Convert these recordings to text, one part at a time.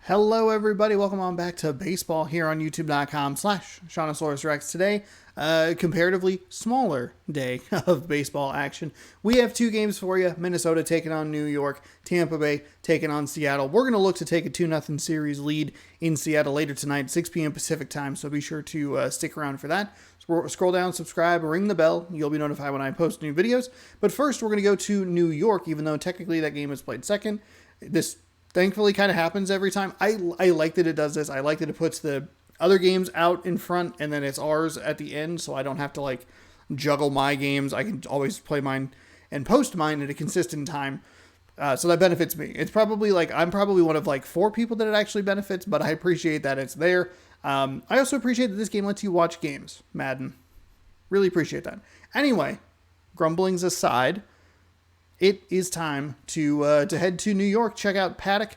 Hello, everybody. Welcome on back to baseball here on youtube.com/ShaunosaurusRex. Today, comparatively smaller day of baseball action. We have two games for you. Minnesota taking on New York, Tampa Bay taking on Seattle. We're going to look to take a 2-0 series lead in Seattle later tonight, 6 p.m. Pacific time, so be sure to stick around for that. Scroll down, subscribe, ring the bell. You'll be notified when I post new videos. But first, we're going to go to New York, even though technically that game is played second. This thankfully kind of happens every time. I like that it does this. I like that it puts the other games out in front and then it's ours at the end, so I don't have to like juggle my games. I can always play mine and post mine at a consistent time. So that benefits me. It's probably like I'm probably one of like 4 people that it actually benefits, but I appreciate that it's there. I also appreciate that this game lets you watch games. Madden. Really appreciate that. Anyway, grumblings aside, it is time to head to New York. Check out Paddock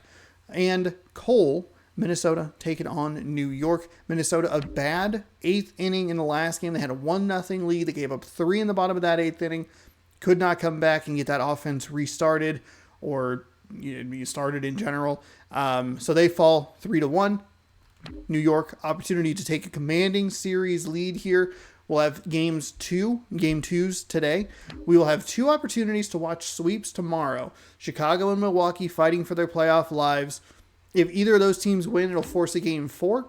and Cole. Minnesota taking on New York. Minnesota, a bad 8th inning in the last game. They had a 1-0 lead. They gave up 3 in the bottom of that 8th inning. Could not come back and get that offense restarted or started in general. So they fall 3-1. New York, opportunity to take a commanding series lead here. We'll have game twos today. We will have 2 opportunities to watch sweeps tomorrow. Chicago and Milwaukee fighting for their playoff lives. If either of those teams win, it'll force a game 4,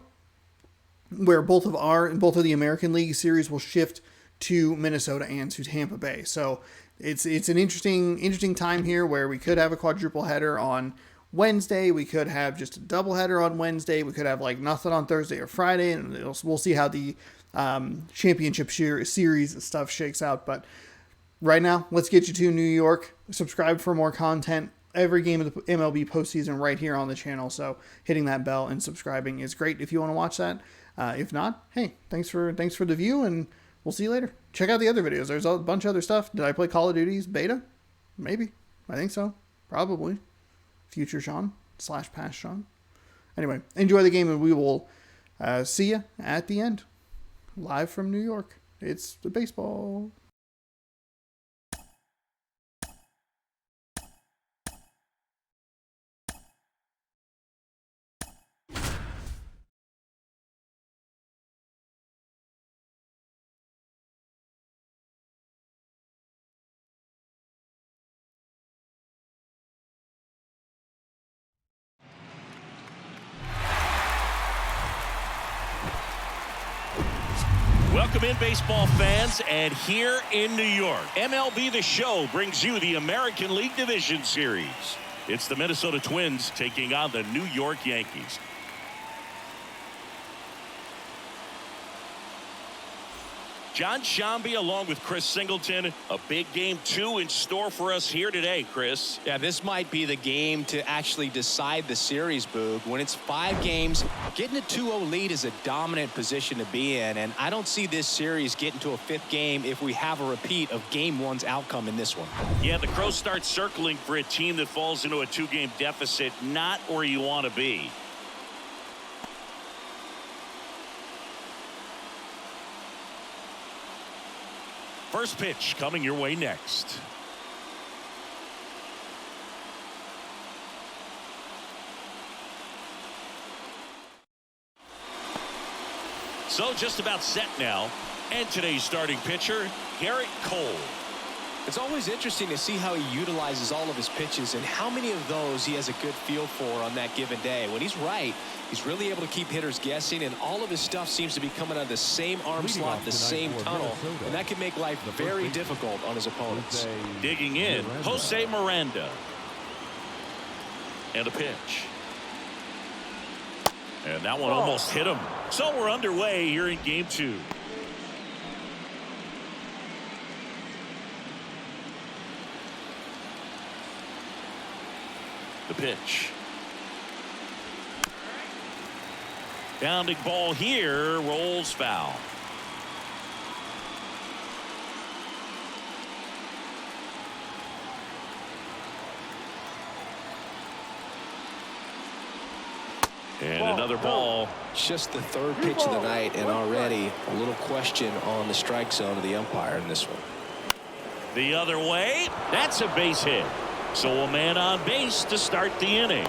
where both of the American League series will shift to Minnesota and to Tampa Bay. So it's an interesting time here where we could have a quadruple header on Wednesday. We could have just a doubleheader on Wednesday. We could have like nothing on Thursday or Friday, and we'll see how the championship series stuff shakes out. But right now, let's get you to New York. Subscribe for more content. Every game of the MLB postseason right here on the channel. So hitting that bell and subscribing is great if you want to watch that. If not, hey, thanks for the view, and we'll see you later. Check out the other videos. There's a bunch of other stuff. Did I play Call of Duty's beta? Maybe. I think so. Probably. Future Sean / past Sean. Anyway, enjoy the game, and we will see you at the end. Live from New York. It's the baseball. Welcome in, baseball fans, and here in New York, MLB The Show brings you the American League Division Series. It's the Minnesota Twins taking on the New York Yankees. John Shambi along with Chris Singleton. A big game 2 in store for us here today, Chris. Yeah, this might be the game to actually decide the series, Boog. When it's 5 games, getting a 2-0 lead is a dominant position to be in, and I don't see this series getting to a 5th game if we have a repeat of game 1's outcome in this one. Yeah, the Crows start circling for a team that falls into a 2-game deficit, not where you want to be. First pitch coming your way next. So just about set now. And today's starting pitcher, Garrett Cole. It's always interesting to see how he utilizes all of his pitches and how many of those he has a good feel for on that given day. When he's right, he's really able to keep hitters guessing, and all of his stuff seems to be coming out of the same arm slot, the same tunnel, and that can make life very difficult on his opponents. Digging in, Jose Miranda. And a pitch. And that one almost hit him. So we're underway here in game 2. The pitch. Bounding ball here, rolls foul. And another ball. Just the 3rd pitch of the night, and already a little question on the strike zone of the umpire in this one. The other way. That's a base hit. So a man on base to start the inning.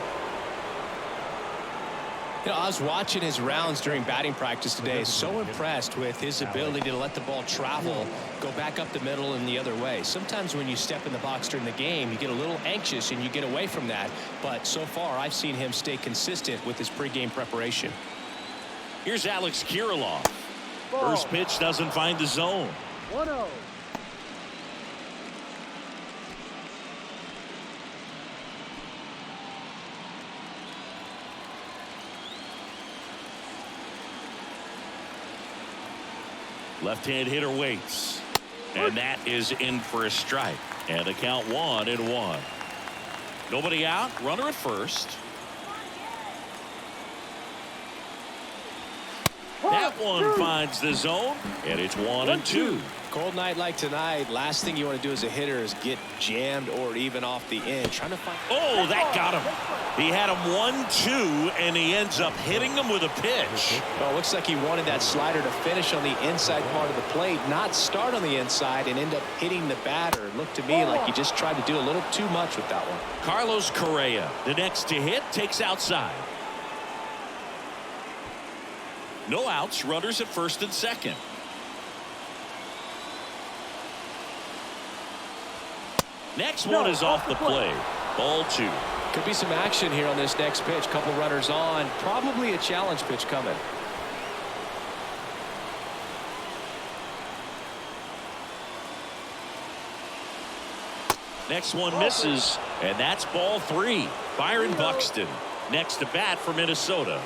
You know, I was watching his rounds during batting practice today. So impressed with his ability to let the ball travel, go back up the middle and the other way. Sometimes when you step in the box during the game, you get a little anxious and you get away from that. But so far, I've seen him stay consistent with his pregame preparation. Here's Alex Kirilloff. First pitch doesn't find the zone. 1-0. Left-hand hitter waits. And that is in for a strike. And the count 1-1. Nobody out. Runner at first. That one finds the zone. And it's 1-2. Cold night like tonight, last thing you want to do as a hitter is get jammed or even off the end. Trying to find. Oh, that got him. He had him 1-2, and he ends up hitting him with a pitch. Well, it looks like he wanted that slider to finish on the inside part of the plate, not start on the inside and end up hitting the batter. It looked to me like he just tried to do a little too much with that one. Carlos Correa, the next to hit, takes outside. No outs, runners at first and second. Next one is off the plate. Ball 2. Could be some action here on this next pitch. Couple runners on. Probably a challenge pitch coming. Next one misses, and that's ball 3. Byron Buxton next to bat for Minnesota.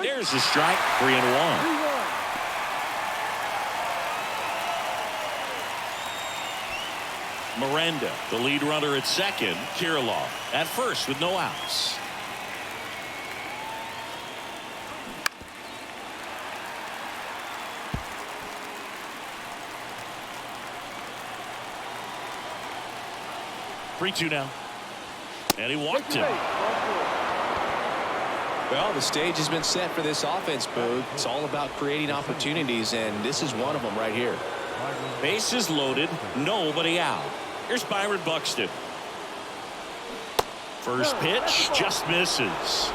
There's a strike. 3-1. Miranda, the lead runner at second. Kirilloff at first with no outs. Three-two now. And he walked him. Well, the stage has been set for this offense, Boog. It's all about creating opportunities, and this is one of them right here. Bases loaded, nobody out. Here's Byron Buxton. First pitch just misses.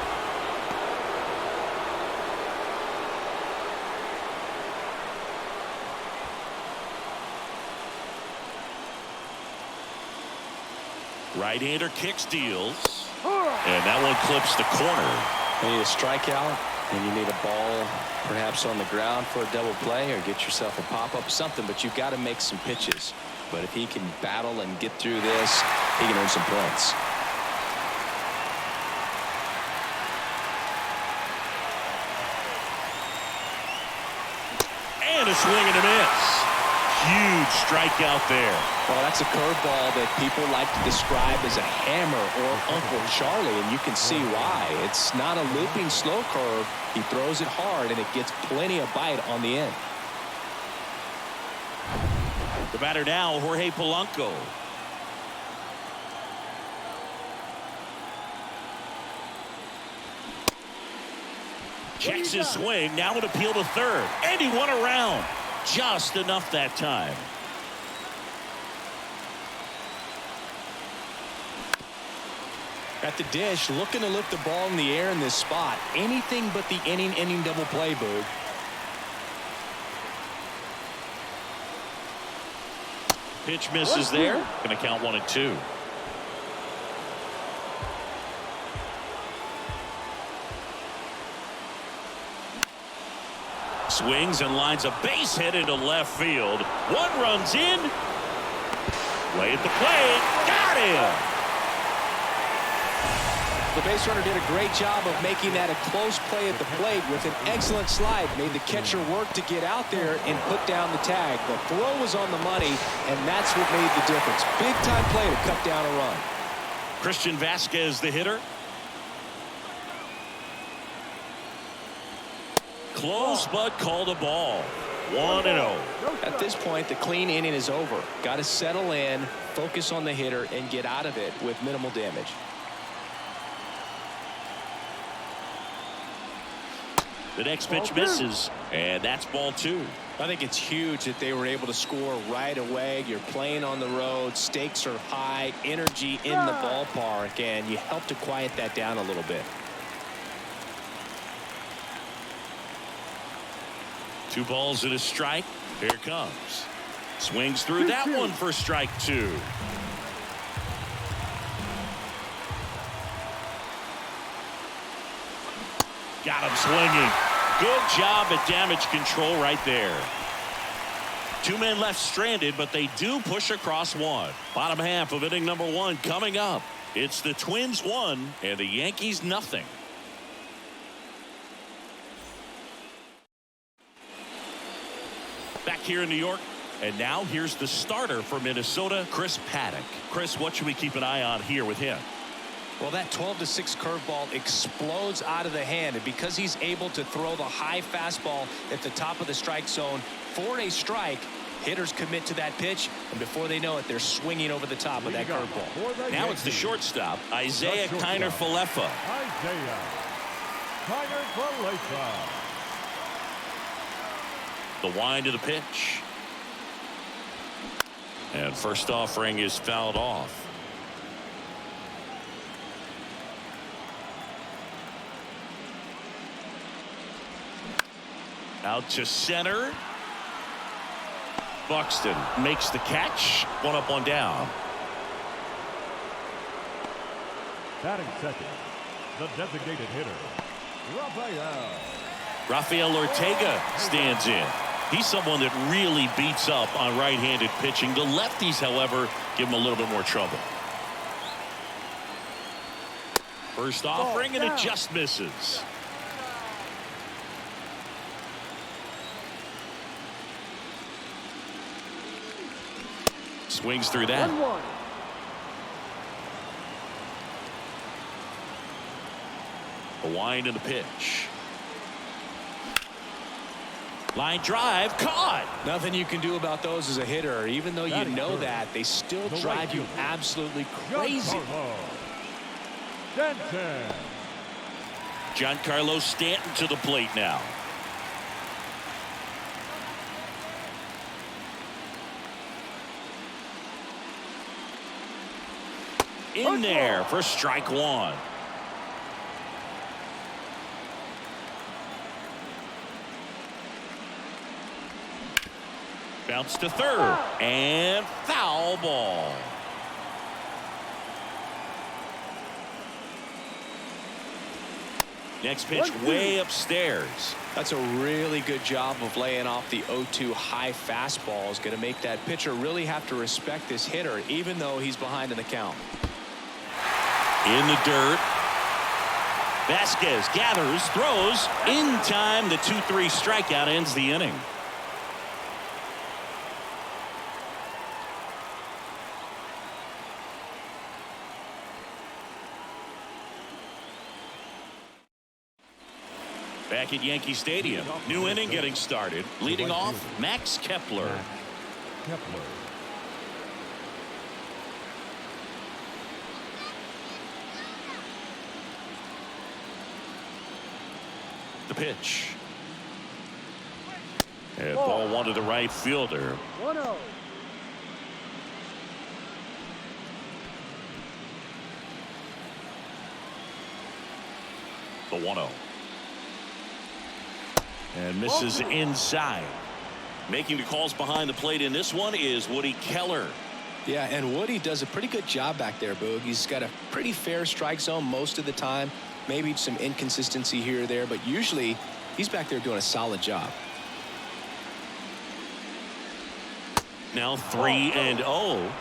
Right-hander kicks, deals. And that one clips the corner. You need a strikeout, and you need a ball perhaps on the ground for a double play or get yourself a pop-up, something, but you've got to make some pitches. But if he can battle and get through this, he can earn some points. And a swing and a miss. Huge strikeout there. Well, that's a curveball that people like to describe as a hammer or Uncle Charlie, and you can see why. It's not a looping slow curve. He throws it hard, and it gets plenty of bite on the end. The batter now, Jorge Polanco. Checks his swing. Now an appeal to third. And he won around. Just enough that time. At the dish, looking to lift the ball in the air in this spot. Anything but the inning double play, Boog. Pitch misses there. Going to count 1-2. Swings and lines a base hit into left field. One runs in. Way at the plate. Got him. The base runner did a great job of making that a close play at the plate with an excellent slide. Made the catcher work to get out there and put down the tag. The throw was on the money, and that's what made the difference. Big time play to cut down a run. Christian Vasquez, the hitter. Close, but called a ball. 1-0. At this point, the clean inning is over. Got to settle in, focus on the hitter, and get out of it with minimal damage. The next pitch misses, and that's ball 2. I think it's huge that they were able to score right away. You're playing on the road. Stakes are high. Energy in the ballpark, and you help to quiet that down a little bit. 2 balls and a strike. Here it comes. Swings through that one for strike 2. Got him swinging. Good job at damage control right there. 2 men left stranded, but they do push across 1. Bottom half of inning number 1 coming up. It's the Twins 1 and the Yankees nothing. Back here in New York, and now here's the starter for Minnesota, Chris Paddock. Chris, what should we keep an eye on here with him? Well, that 12-6 curveball explodes out of the hand, and because he's able to throw the high fastball at the top of the strike zone for a strike, hitters commit to that pitch, and before they know it, they're swinging over the top of that curveball. Now it's the shortstop, Isaiah Kiner-Falefa. Isaiah Kiner-Falefa. The wind of the pitch. And first offering is fouled off. Out to center. Buxton makes the catch. 1 up, 1 down. Batting second, the designated hitter, Rafael Ortega stands in. He's someone that really beats up on right-handed pitching. The lefties, however, give him a little bit more trouble. First offering, and it just misses. Swings through that. 1-1. The wind of the pitch. Line drive, caught. Nothing you can do about those as a hitter. Even though you know that, they still drive you absolutely crazy. Giancarlo Stanton to the plate now. In there for strike 1. Bounce to third and foul ball. Next pitch way upstairs. That's a really good job of laying off the 0-2 high fastball. Is going to make that pitcher really have to respect this hitter, even though he's behind in the count. In the dirt. Vasquez gathers, throws in time. The 2-3 strikeout ends the inning. Back at Yankee Stadium, new inning getting started. Leading off, Max Kepler. The pitch. And ball 1 to the right fielder. 1-0. The 1-0. And misses inside. Making the calls behind the plate in this one is Woody Keller. Yeah, and Woody does a pretty good job back there, Boog. He's got a pretty fair strike zone most of the time. Maybe some inconsistency here or there, but usually he's back there doing a solid job. Now 3-0.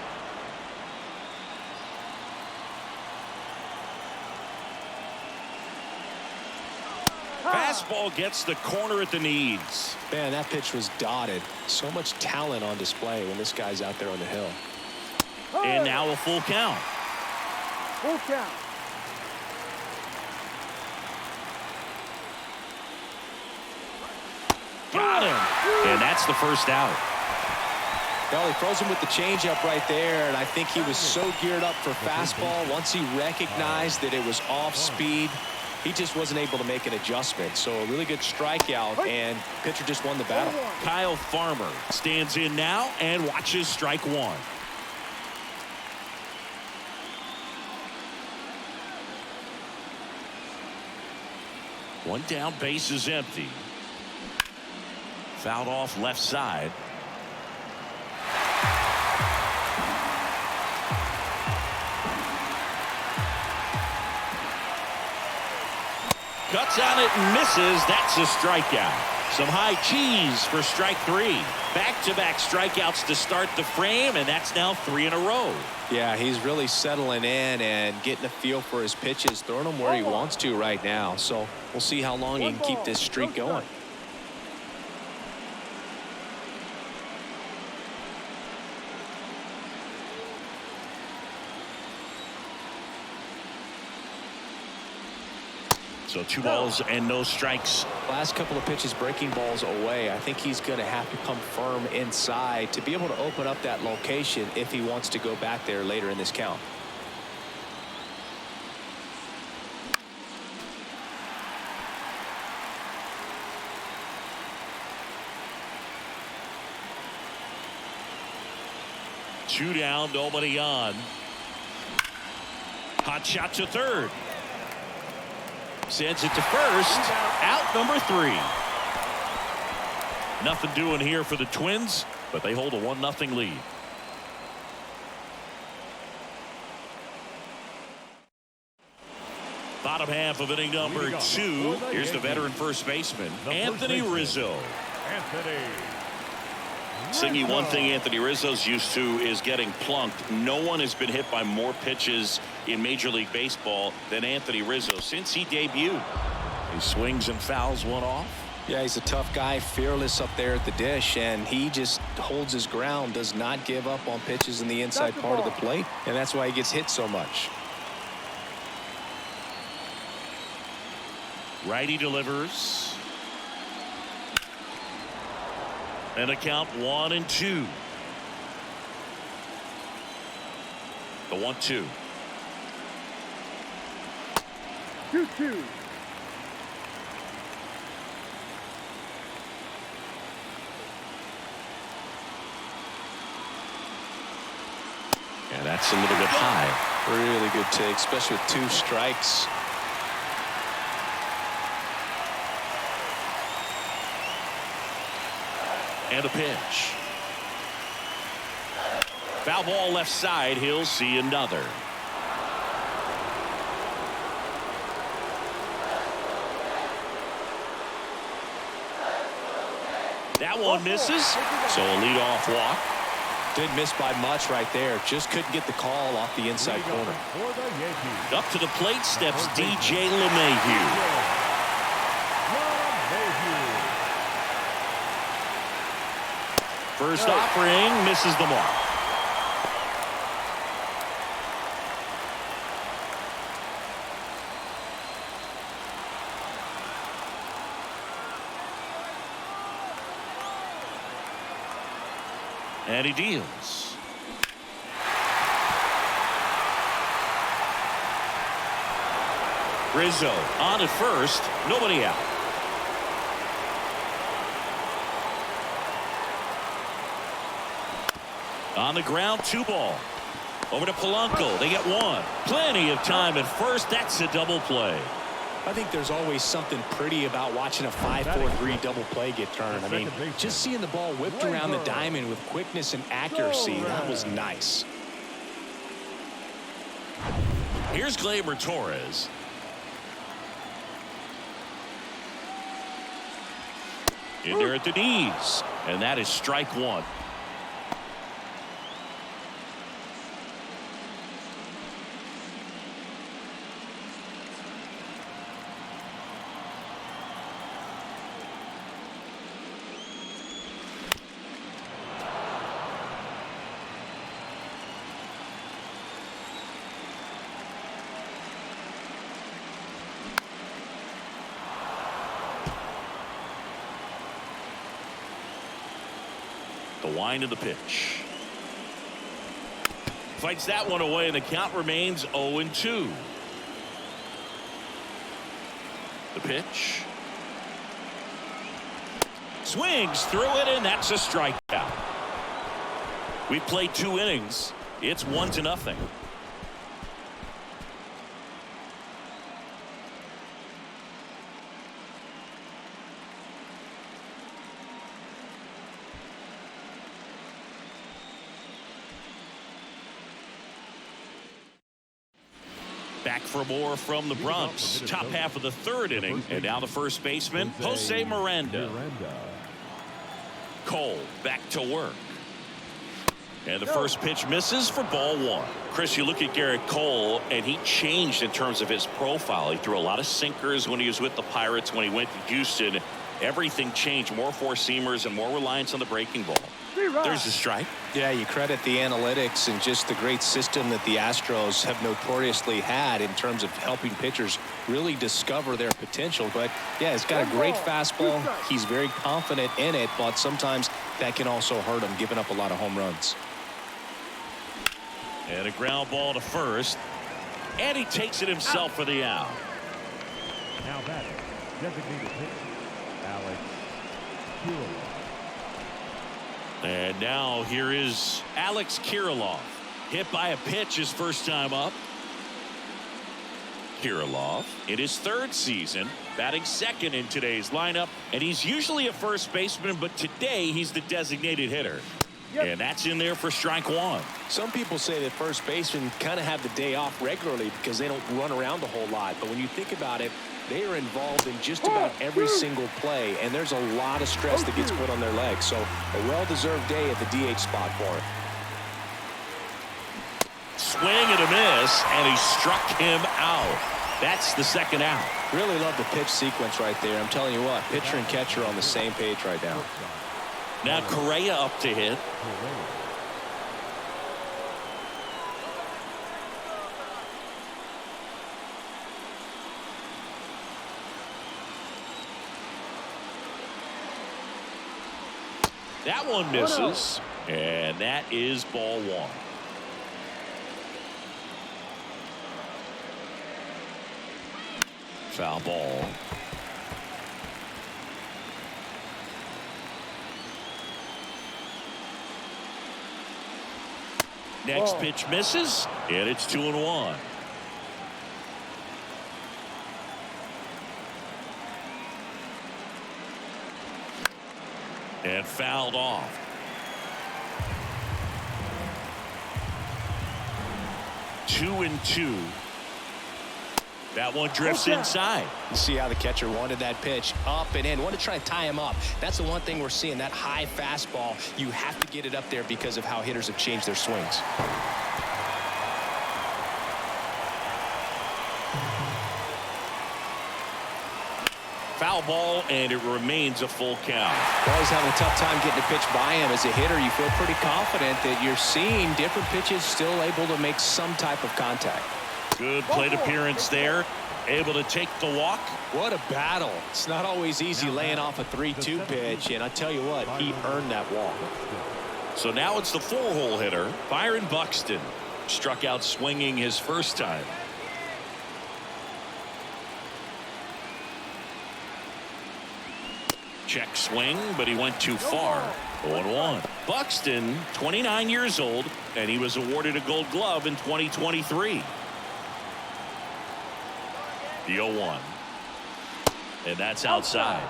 Fastball gets the corner at the knees. Man, that pitch was dotted. So much talent on display when this guy's out there on the hill. And now a full count. Full count. Got him. And that's the first out. Well, he throws him with the changeup right there, and I think he was so geared up for fastball. Once he recognized that it was off speed, He just wasn't able to make an adjustment. So a really good strikeout, and pitcher just won the battle. Kyle Farmer stands in now and watches strike one. One down, base is empty. Fouled off left side. Cuts on it and misses. That's a strikeout. Some high cheese for strike three. Back-to-back strikeouts to start the frame, and that's now 3 in a row. Yeah, he's really settling in and getting a feel for his pitches, throwing them where he wants to right now. So we'll see how long he can keep this streak going. So 2 balls and no strikes. Last couple of pitches breaking balls away. I think he's going to have to come firm inside to be able to open up that location if he wants to go back there later in this count. Two down, nobody on. Hot shot to third. Sends it to first. Out number 3. Nothing doing here for the Twins, but they hold a 1-0 lead. Bottom half of inning number 2. Here's the veteran first baseman, Anthony Rizzo. Singy, one thing Anthony Rizzo's used to is getting plunked. No one has been hit by more pitches in Major League Baseball than Anthony Rizzo since he debuted. He swings and fouls one off. Yeah, he's a tough guy, fearless up there at the dish, and he just holds his ground, does not give up on pitches in the inside part of the plate, and that's why he gets hit so much. Righty delivers. And a count 1-2. The 1-2. 2-2. And that's a little bit high. Really good take, especially with 2 strikes. And a pitch. Foul ball left side. He'll see another. That one misses. So a leadoff walk. Didn't miss by much right there. Just couldn't get the call off the inside corner. Up to the plate steps DJ LeMahieu. First offering misses the mark. And he deals. Rizzo on at first, nobody out. On the ground, 2 ball. Over to Polanco. They get 1. Plenty of time at first. That's a double play. I think there's always something pretty about watching a 5-4-3 double play get turned. I mean, just seeing the ball whipped around the diamond with quickness and accuracy, that was nice. Here's Gleyber Torres. In there at the knees. And that is strike 1. The wind of the pitch. Fights that one away, and the count remains 0-2. The pitch. Swings through it, and that's a strikeout. We played 2 innings. It's 1-0. Back for more from the Bronx. Top half of the 3rd inning. And now the first baseman, Jose Miranda. Cole back to work. And the first pitch misses for ball 1. Chris, you look at Garrett Cole, and he changed in terms of his profile. He threw a lot of sinkers when he was with the Pirates. When he went to Houston, everything changed. More four-seamers and more reliance on the breaking ball. There's the strike. Yeah, you credit the analytics and just the great system that the Astros have notoriously had in terms of helping pitchers really discover their potential. But yeah, he's got a great fastball. He's very confident in it, but sometimes that can also hurt him, giving up a lot of home runs. And a ground ball to first, and he takes it himself for the out. Now batting, designated hitter, Alex Kirilloff. And now here is Alex Kirilloff. Hit by a pitch his first time up. Kirilloff in his 3rd season, batting 2nd in today's lineup, and he's usually a first baseman, but today he's the designated hitter. And that's in there for strike 1. Some people say that first basemen kind of have the day off regularly because they don't run around a whole lot. But when you think about it, they are involved in just about every single play, and there's a lot of stress that gets put on their legs. So a well-deserved day at the DH spot for him. Swing and a miss, and he struck him out. That's the 2nd out. Really love the pitch sequence right there. I'm telling you what, pitcher and catcher on the same page right now. Now Correa up to hit. That one misses, and that is ball 1. Foul ball. Next pitch misses, and it's 2-1. And fouled off. Two and 2. That one drifts inside. You see how the catcher wanted that pitch up and in. Want to try and tie him up. That's the one thing we're seeing, that high fastball. You have to get it up there because of how hitters have changed their swings. Foul ball, and it remains a full count. Well, he's having a tough time getting a pitch by him. As a hitter, you feel pretty confident that you're seeing different pitches still able to make some type of contact. Good plate appearance there. Able to take the walk. What a battle. It's not always easy laying off a 3-2 pitch, and I tell you what, he earned that walk. So now it's the 4-hole hitter, Byron Buxton. Struck out swinging his first time. Check swing, but he went too far. 0-1. Buxton, 29 years old, and he was awarded a Gold Glove in 2023. The 0-1. And that's outside.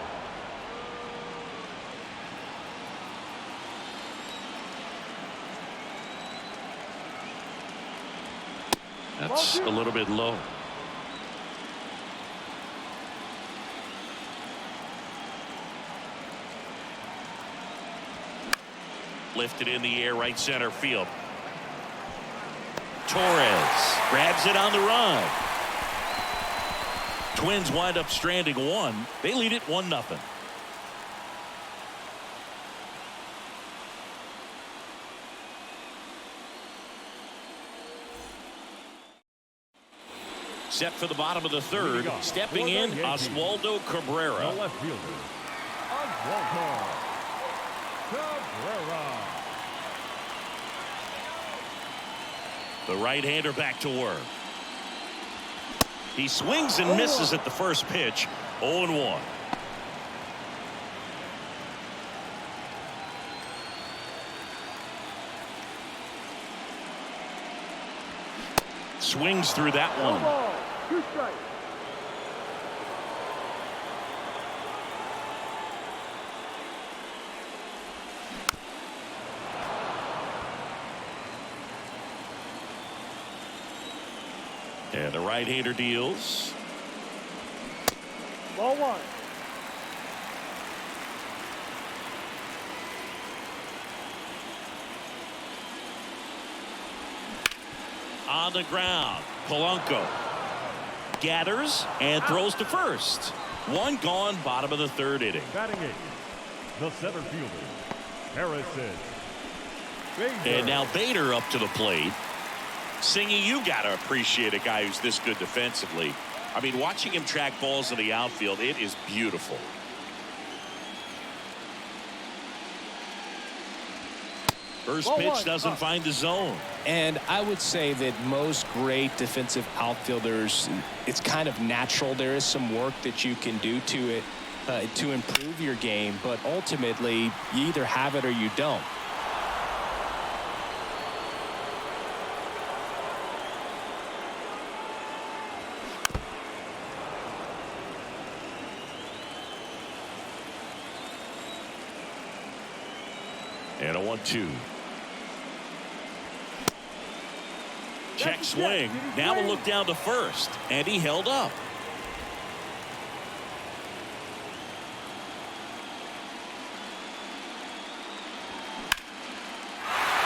That's a little bit low. Lifted in the air, right center field. Torres grabs it on the run. Twins wind up stranding 1. They lead it 1-0. Set for the bottom of the 3rd. Stepping in, Oswaldo Cabrera. The left fielder, Oswaldo Cabrera. The right-hander back to work. He swings and misses at the first pitch. 0-1. Swings through that one. And the right-hander deals. Ball 1. On the ground, Polanco gathers and throws to first. One gone, bottom of the third inning. Batting 8, the center fielder, Harrison. And now Bader up to the plate. Singy, you got to appreciate a guy who's this good defensively. I mean, watching him track balls in the outfield, it is beautiful. First pitch doesn't find the zone. And I would say that most great defensive outfielders, it's kind of natural. There is some work that you can do to it to improve your game, but ultimately you either have it or you don't. And a 1-2. Check swing. Now a look down to first. And he held up.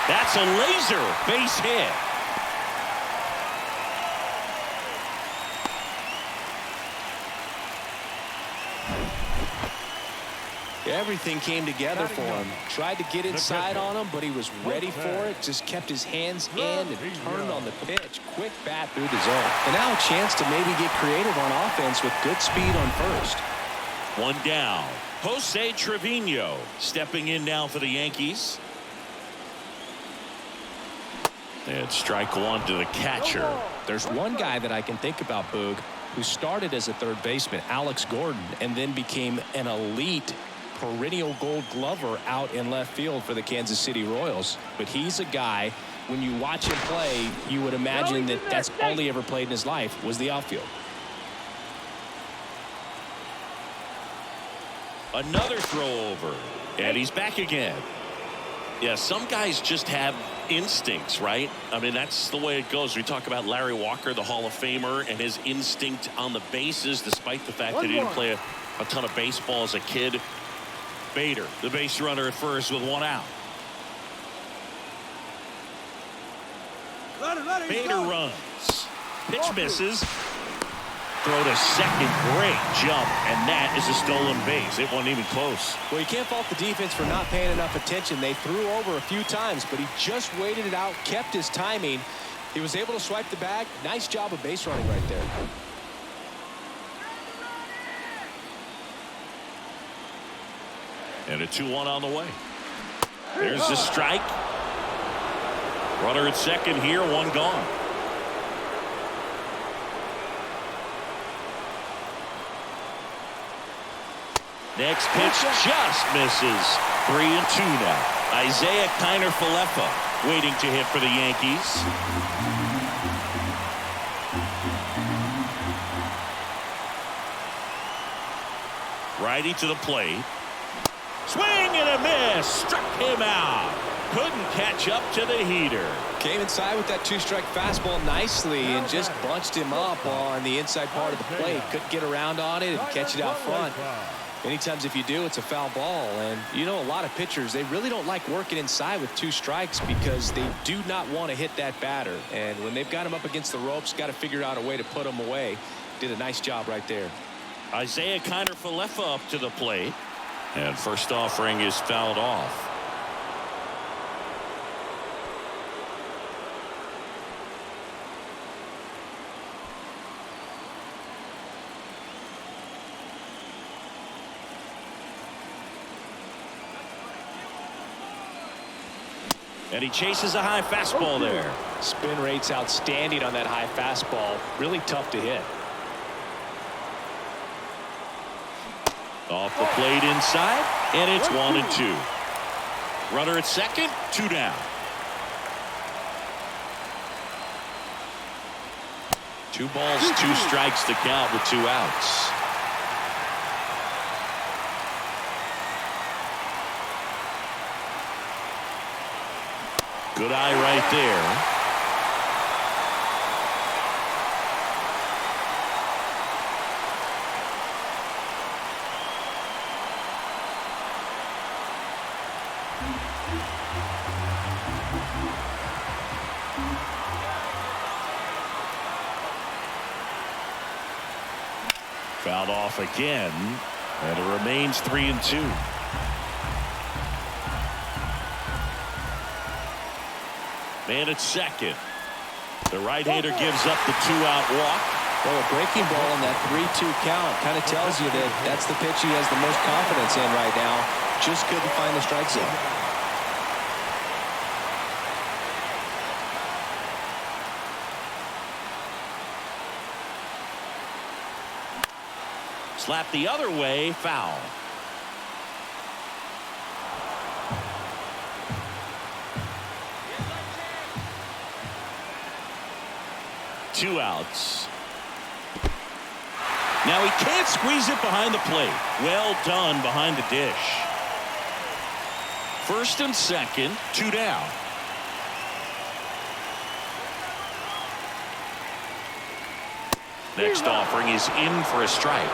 That's a laser base hit. Everything came together for him. Tried to get inside on him, but he was ready for it. Just kept his hands in and turned on the pitch. Quick bat through the zone. And now a chance to maybe get creative on offense with good speed on first. One down. Jose Trevino stepping in now for the Yankees. And strike one to the catcher. There's one guy that I can think about, Boog, who started as a third baseman, Alex Gordon, and then became an elite perennial Gold Glover out in left field for the Kansas City Royals. But he's a guy, when you watch him play, you would imagine that that's all he ever played in his life was the outfield. Another throw over, and he's back again. Yeah, some guys just have instincts, right? I mean, that's the way it goes. We talk about Larry Walker, the Hall of Famer, and his instinct on the bases, despite the fact that he didn't play a ton of baseball as a kid. Bader, the base runner at first with one out. Bader runs. Pitch misses. Throw to second. Great jump. And that is a stolen base. It wasn't even close. Well, you can't fault the defense for not paying enough attention. They threw over a few times, but he just waited it out, kept his timing. He was able to swipe the bag. Nice job of base running right there. And a 2-1 on the way. There's the strike. Runner at second here, one gone. Next pitch just misses. 3-2 now. Isaiah Kiner-Falefa waiting to hit for the Yankees. Righty to the plate. Swing and a miss. Struck him out. Couldn't catch up to the heater. Came inside with that two-strike fastball nicely and just bunched him up on the inside part of the plate. Couldn't get around on it and catch it out front. Many times if you do, it's a foul ball. And you know, a lot of pitchers, they really don't like working inside with two strikes because they do not want to hit that batter. And when they've got him up against the ropes, got to figure out a way to put him away. Did a nice job right there. Isaiah Kiner-Falefa up to the plate. And first offering is fouled off. And he chases a high fastball there. Spin rate's outstanding on that high fastball. Really tough to hit. Off the plate inside, and it's 1-2. Runner at second, 2 down. 2 balls, 2 strikes to count with 2 outs. Good eye right there. Fouled off again, and it remains 3-2. Man at second. The right-hander gives up the 2-out walk. Well, a breaking ball on that 3-2 count kind of tells you that that's the pitch he has the most confidence in right now. Just couldn't find the strike zone. Slap the other way, foul. Two outs. Now he can't squeeze it behind the plate. Well done behind the dish. First and second, 2 down. Next offering is in for a strike.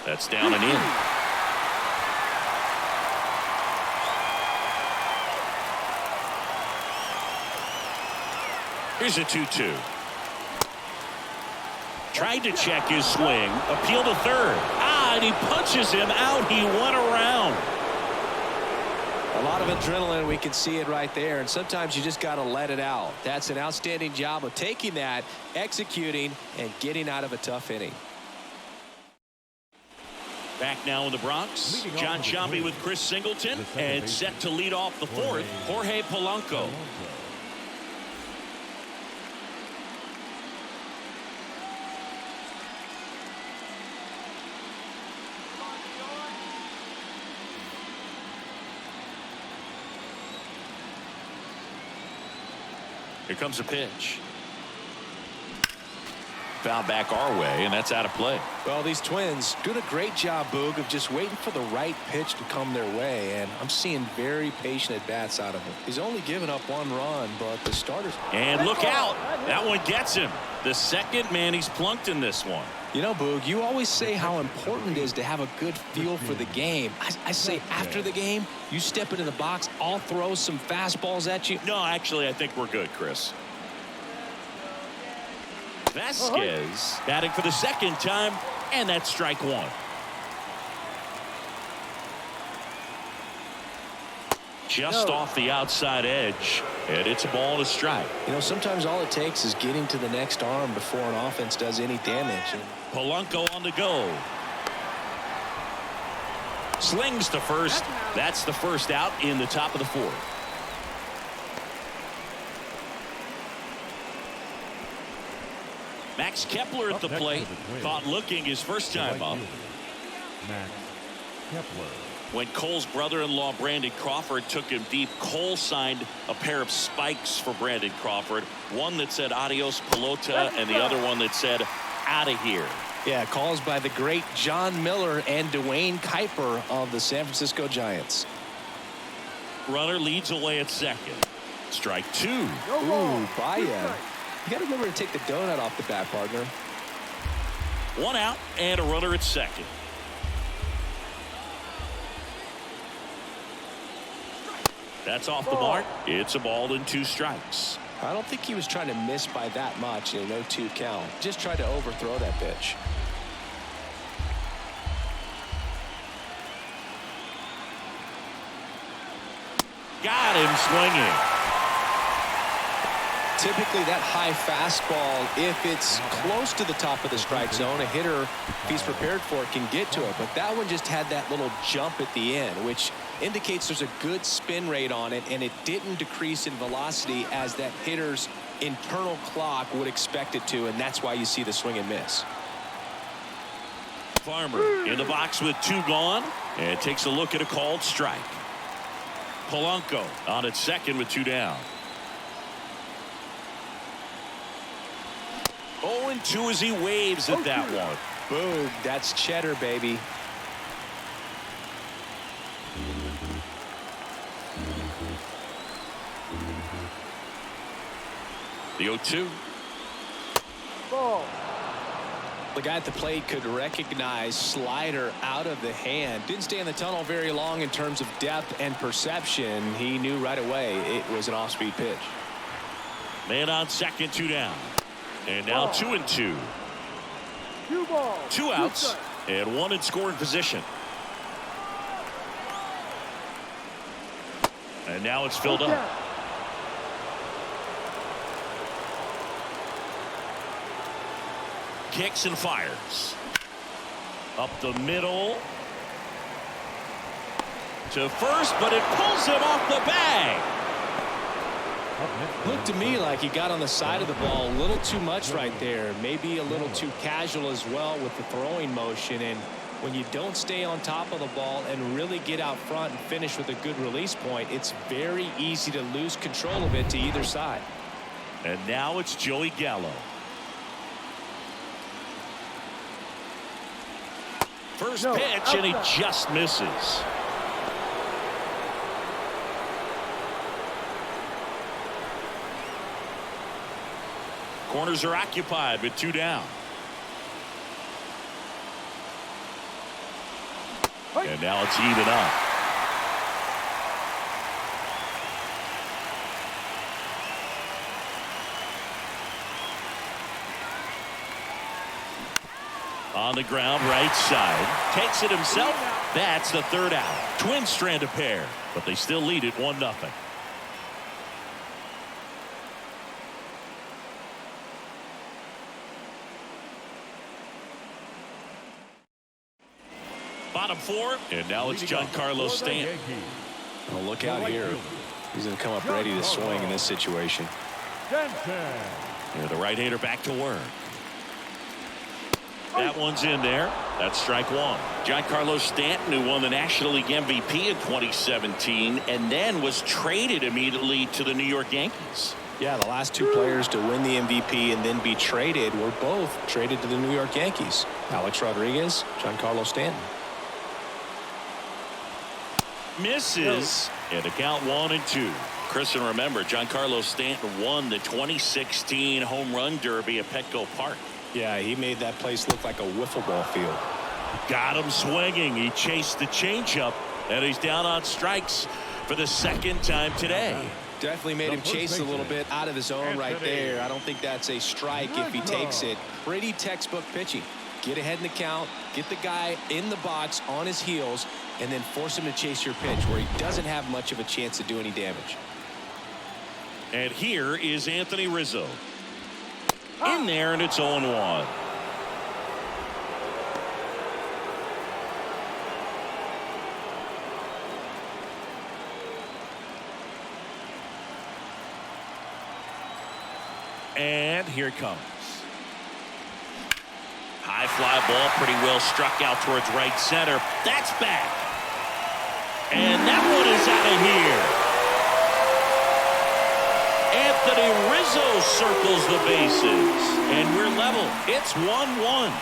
That's down and in. Here's a 2-2. Tried to check his swing. Appeal to third. And he punches him out. He went around. A lot of adrenaline. We can see it right there. And sometimes you just got to let it out. That's an outstanding job of taking that, executing, and getting out of a tough inning. Back now in the Bronx, John Sciambi with Chris Singleton, and set to lead off the fourth, Jorge Polanco. Here comes a pitch. Foul back our way, and that's out of play. Well, these Twins doing a great job, Boog, of just waiting for the right pitch to come their way, and I'm seeing very patient at-bats out of him. He's only given up 1 run, but the starters... And look out! That one gets him. The second man he's plunked in this one. You know, Boog, you always say how important it is to have a good feel for the game. I say after the game, you step into the box, I'll throw some fastballs at you. No, actually, I think we're good, Chris. Vasquez batting for the second time, and that's strike 1. Just off the outside edge, and it's a ball and a strike. You know, sometimes all it takes is getting to the next arm before an offense does any damage. Polanco on the go. Slings to first. That's the first out in the top of the fourth. Max Kepler at the plate. Caught looking his first time up. Max Kepler. When Cole's brother-in-law Brandon Crawford took him deep, Cole signed a pair of spikes for Brandon Crawford. One that said adios pelota and the other one that said out of here. Yeah, calls by the great John Miller and Dwayne Kuiper of the San Francisco Giants. Runner leads away at second. Strike 2. Ooh, Baez. You got to remember to take the donut off the bat, partner. 1 out and a runner at second. That's off the mark. It's a ball and 2 strikes. I don't think he was trying to miss by that much in a 0-2 count. Just tried to overthrow that pitch. Got him swinging. Typically that high fastball, if it's close to the top of the strike zone, a hitter, if he's prepared for it, can get to it. But that one just had that little jump at the end, which indicates there's a good spin rate on it, and it didn't decrease in velocity as that hitter's internal clock would expect it to, and that's why you see the swing and miss. Farmer in the box with 2 gone and takes a look at a called strike. Polanco on at second with 2 down. 0-2 as he waves at that one. Boom, that's cheddar, baby. The 0-2. Ball. The guy at the plate could recognize slider out of the hand. Didn't stay in the tunnel very long in terms of depth and perception. He knew right away it was an off-speed pitch. Man on second, 2 down. And now 2-2. 2 outs and 1 in scoring position. And now it's filled up. Kicks and fires. Up the middle. To first, but it pulls him off the bag. Looked to me like he got on the side of the ball a little too much right there. Maybe a little too casual as well with the throwing motion. And when you don't stay on top of the ball and really get out front and finish with a good release point, it's very easy to lose control of it to either side. And now it's Joey Gallo. First pitch, and he just misses. Corners are occupied with 2 down. And now it's even up. On the ground, right side. Takes it himself. That's the 3rd out. Twins strand a pair, but they still lead it 1-0. Bottom 4, and now it's Giancarlo Stanton. Well, look out here. He's going to come up ready to swing in this situation. And the right-hander back to work. That one's in there. That's strike 1. Giancarlo Stanton, who won the National League MVP in 2017 and then was traded immediately to the New York Yankees. Yeah, the last 2 players to win the MVP and then be traded were both traded to the New York Yankees. Alex Rodriguez, Giancarlo Stanton. Misses, and the count 1-2. Chris, and remember, Giancarlo Stanton won the 2016 Home Run Derby at Petco Park. Yeah, he made that place look like a wiffle ball field. Got him swinging. He chased the changeup, and he's down on strikes for the 2nd time today. Definitely made him chase a little bit out of his zone right there. I don't think that's a strike if he takes it. Pretty textbook pitching. Get ahead in the count, get the guy in the box on his heels, and then force him to chase your pitch where he doesn't have much of a chance to do any damage. And here is Anthony Rizzo. In there, and it's 0-1. And here it comes. High fly ball, pretty well struck out towards right center. That's back. And that one is out of here. Anthony Rizzo circles the bases. And we're level. It's 1-1.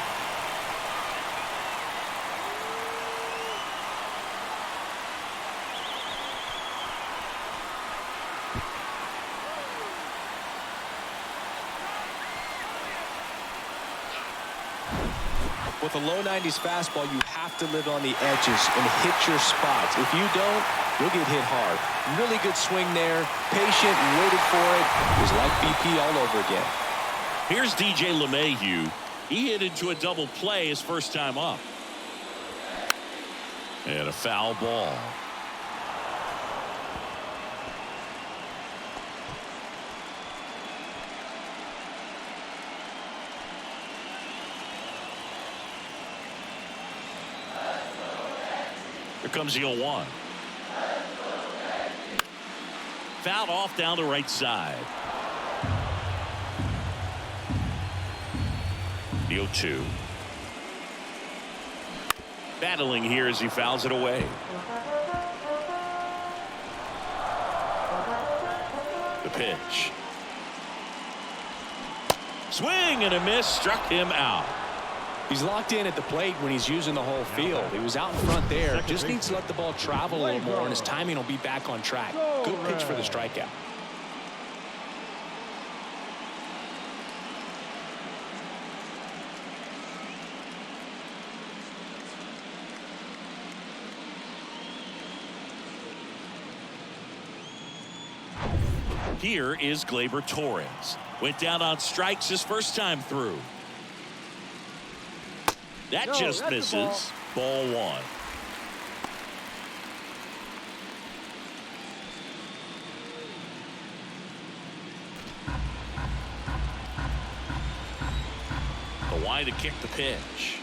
With a low 90s fastball, you have to live on the edges and hit your spots. If you don't, you'll get hit hard. Really good swing there. Patient, waited for it. It was like BP all over again. Here's DJ LeMahieu. He hit into a double play his first time up. And a foul ball. Here comes the 0-1. Fouled off down the right side. The 0-2. Battling here as he fouls it away. The pitch. Swing and a miss, struck him out. He's locked in at the plate when he's using the whole field. He was out in front there. Just needs to let the ball travel a little more, and his timing will be back on track. Good pitch for the strikeout. Here is Gleyber Torres. Went down on strikes his first time through. That just misses. Ball 1. The wide to kick the pitch.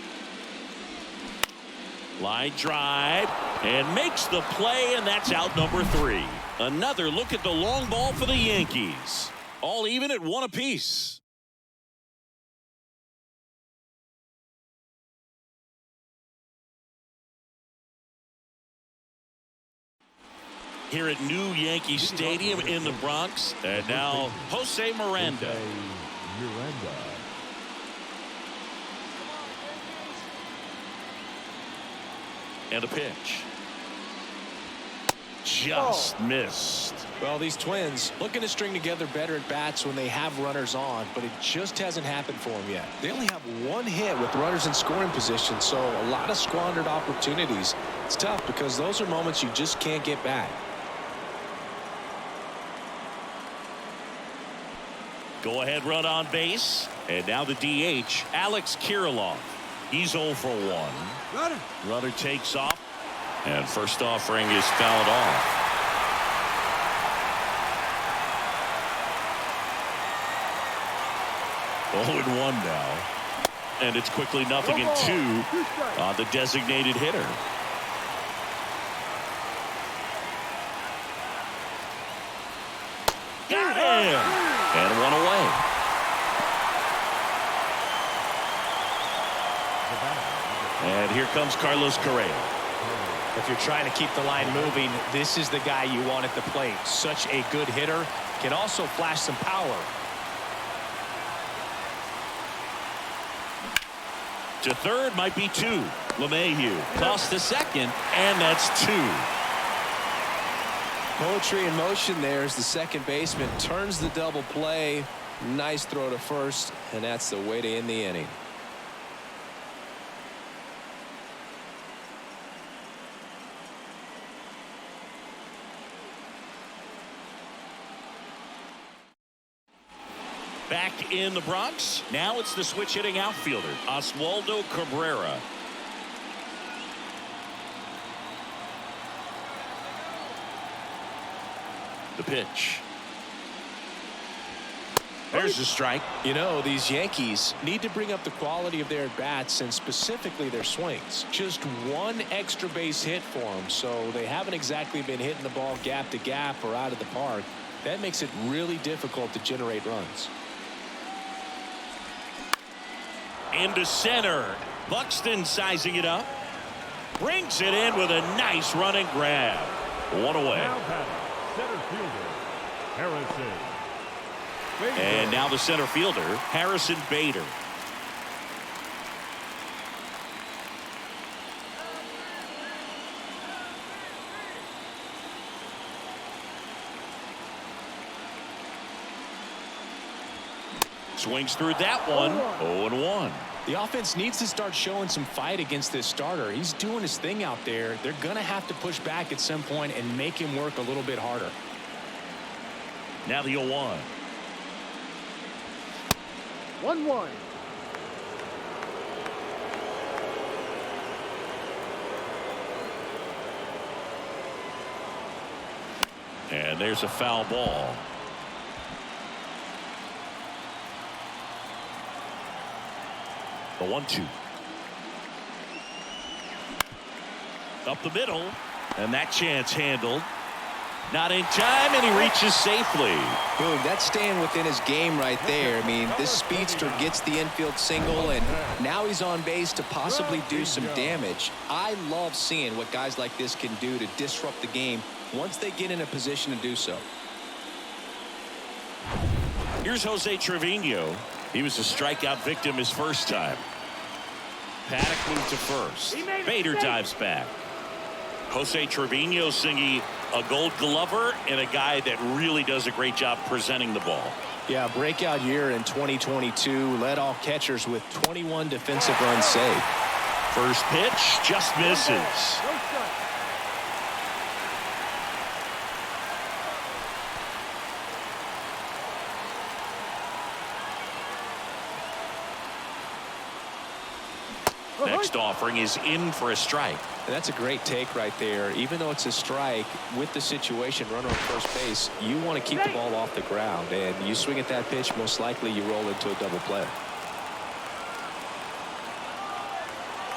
Line drive and makes the play, and that's out number 3. Another look at the long ball for the Yankees. All even at 1 apiece. Here at New Yankee Stadium in the Bronx. And now Jose Miranda. And a pitch. Just missed. Well, these Twins looking to string together better at bats when they have runners on, but it just hasn't happened for them yet. They only have 1 hit with runners in scoring position, so a lot of squandered opportunities. It's tough because those are moments you just can't get back. Go ahead run on base. And now the DH, Alex Kirilloff. He's 0 for 1. Runner takes off. And first offering is fouled off. Oh, and 1 now. And it's quickly 0-2 on the designated hitter. Got him! And 1 away. And here comes Carlos Correa. If you're trying to keep the line moving, this is the guy you want at the plate. Such a good hitter. Can also flash some power. To third might be 2. LeMahieu tossed to second, and that's 2. Poetry in motion there as the second baseman turns the double play. Nice throw to first, and that's the way to end the inning. Back in the Bronx. Now it's the switch hitting outfielder, Oswaldo Cabrera. The pitch. There's the strike. You know, these Yankees need to bring up the quality of their at-bats and specifically their swings. Just 1 extra base hit for them, so they haven't exactly been hitting the ball gap to gap or out of the park. That makes it really difficult to generate runs. Into center. Buxton sizing it up. Brings it in with a nice running grab. 1 away. Now batting, center fielder, Harrison. And now the center fielder, Harrison Bader. Swings through that one. 0-1. The offense needs to start showing some fight against this starter. He's doing his thing out there. They're going to have to push back at some point and make him work a little bit harder. Now the 0-1. 1-1. And there's a foul ball. The 1-2. Up the middle. And that chance handled. Not in time, and he reaches safely. Boom, that's staying within his game right there. I mean, this speedster gets the infield single, and now he's on base to possibly do some damage. I love seeing what guys like this can do to disrupt the game once they get in a position to do so. Here's Jose Trevino. He was a strikeout victim his first time. Paddock moved to first. Bader dives back. Jose Trevino singing a Gold Glover and a guy that really does a great job presenting the ball. Yeah, breakout year in 2022. Led all catchers with 21 defensive runs saved. First pitch just misses. Next offering is in for a strike. And that's a great take right there. Even though it's a strike, with the situation, runner on first base, you want to keep the ball off the ground. And you swing at that pitch, most likely you roll into a double play.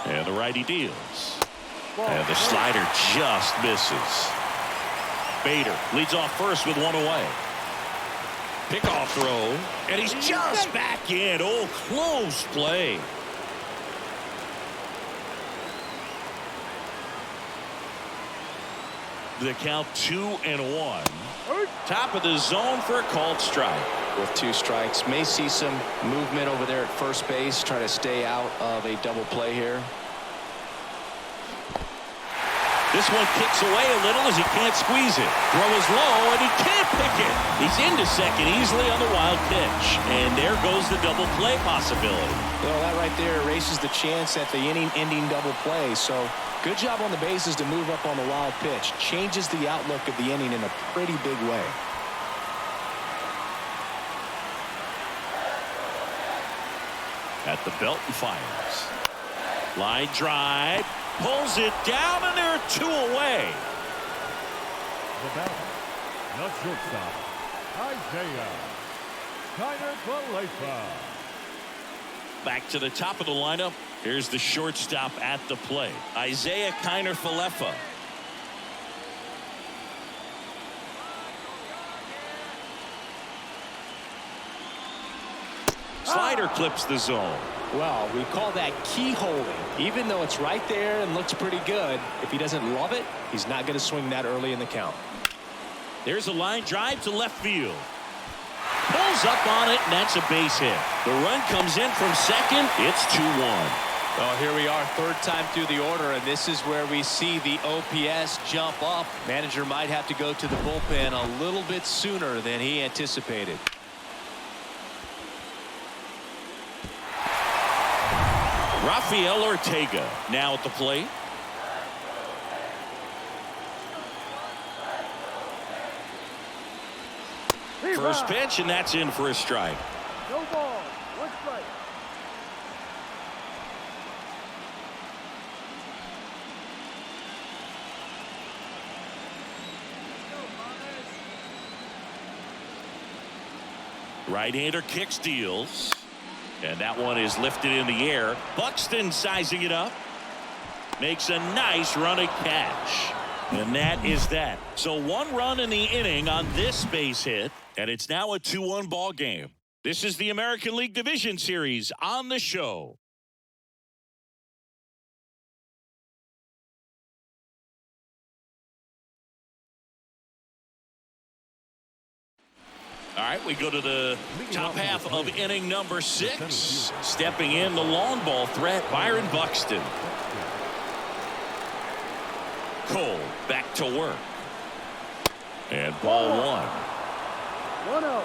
And the righty deals. And the slider just misses. Bader leads off first with one away. Pickoff throw. And he's just back in. Oh, close play. The count 2-1. Top of the zone for a called strike. With two strikes, may see some movement over there at first base. Try to stay out of a double play here. This one kicks away a little as he can't squeeze it. Throw is low and he can't pick it. He's into second easily on the wild pitch. And there goes the double play possibility. Well, that right there erases the chance at the inning-ending double play. So good job on the bases to move up on the wild pitch. Changes the outlook of the inning in a pretty big way. At the belt and fires. Line drive. Pulls it down, and there are two away. The batter, the shortstop, Isaiah Kiner-Falefa. Back to the top of the lineup. Here's the shortstop at the plate, Isaiah Kiner-Falefa. Slider clips the zone. Well, we call that keyholing. Even though it's right there and looks pretty good, if he doesn't love it, he's not going to swing that early in the count. There's a line drive to left field. Pulls up on it, and that's a base hit. The run comes in from second. It's 2-1. Well, here we are, third time through the order, and this is where we see the OPS jump up. Manager might have to go to the bullpen a little bit sooner than he anticipated. Rafael Ortega now at the plate. First pitch, and that's in for a strike. No ball, one strike. Right-hander kicks, deals. And that one is lifted in the air. Buxton sizing it up. Makes a nice running catch. And that is that. So one run in the inning on this base hit. And it's now a 2-1 ball game. This is the American League Division Series on the show. All right, we go to the top half of inning number 6. Stepping in, the long ball threat, Byron Buxton. Cole back to work. And ball 1. 1-0.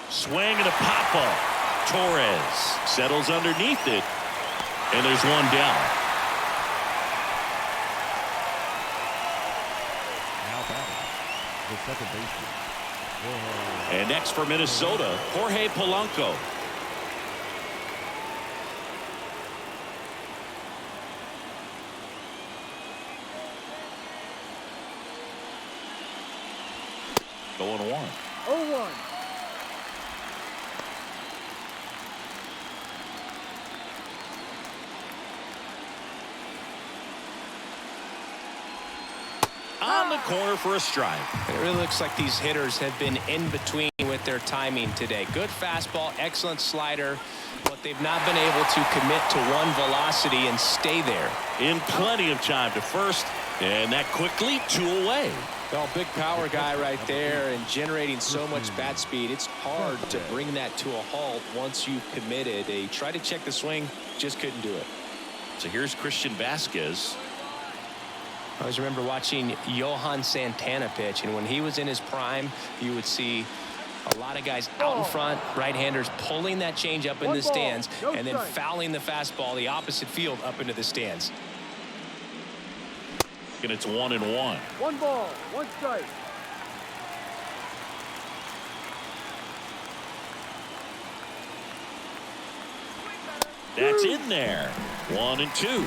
Swing and a pop-up. Torres settles underneath it. And there's one down. The second baseman. And next for Minnesota, Jorge Polanco. Going 1. 0-1. around the corner for a strike. It really looks like these hitters have been in between with their timing today. Good fastball, excellent slider, but they've not been able to commit to one velocity and stay there. In plenty of time to first, and that quickly 2 away. Well, big power guy right there and generating so much bat speed. It's hard to bring that to a halt once you've committed. They tried to check the swing, just couldn't do it. So here's Christian Vasquez. I always remember watching Johan Santana pitch, and when he was in his prime, you would see a lot of guys out in front, right-handers pulling that change up in the stands, and then fouling the fastball the opposite field up into the stands. And it's 1-1. 1 ball, 1 strike. That's in there. 1-2.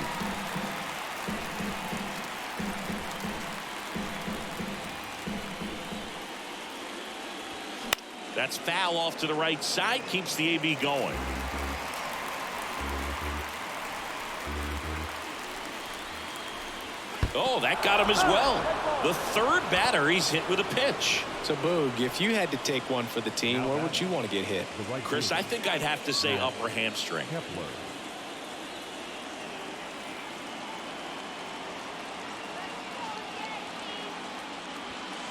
That's foul off to the right side. Keeps the AB going. Oh, that got him as well. The third batter he's hit with a pitch. So, Boog, if you had to take one for the team, where would you want to get hit? Chris, I think I'd have to say upper hamstring.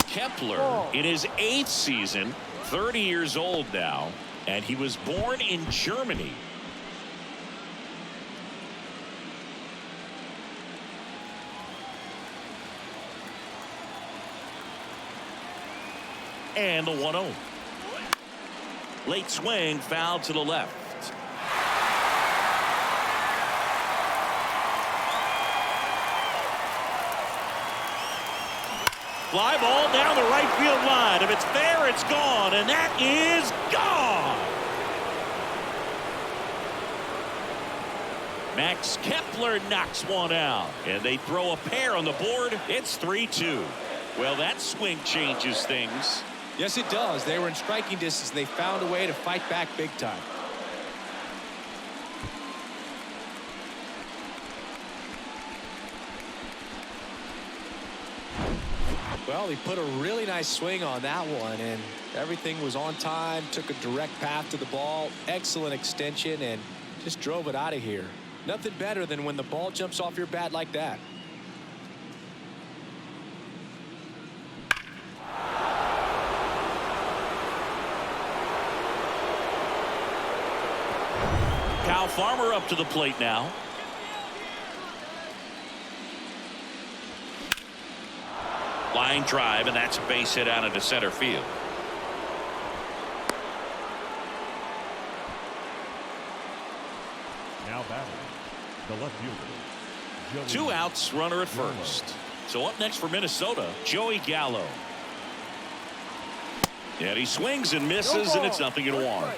Kepler in his 8th season, 30 years old now, and he was born in Germany. And the 1-0. Late swing, foul to the left. Fly ball down the right field line. If it's there, it's gone, and that is gone. Max Kepler knocks one out, and they throw a pair on the board. It's 3-2. Well, that swing changes things. Yes, it does. They were in striking distance. They found a way to fight back big time. Well, he put a really nice swing on that one, and everything was on time, took a direct path to the ball, excellent extension, and just drove it out of here. Nothing better than when the ball jumps off your bat like that. Kyle Farmer up to the plate now. Line drive, and that's a base hit out into center field. Now batting, the left fielder. 2 outs, runner at first. So up next for Minnesota, Joey Gallo. And he swings and misses, and it's 0-1.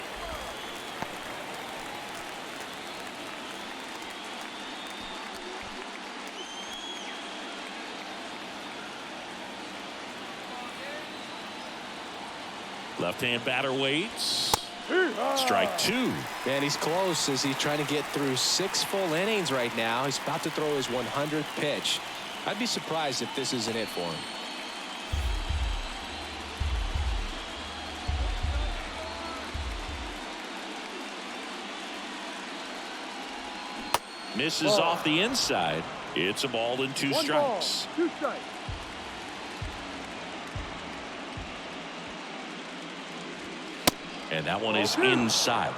Left-hand batter waits. Strike 2. Man, he's close as he's trying to get through 6 full innings right now. He's about to throw his 100th pitch. I'd be surprised if this isn't it for him. Misses off the inside. It's a ball and 2 strikes. 2 strikes. And that one is inside.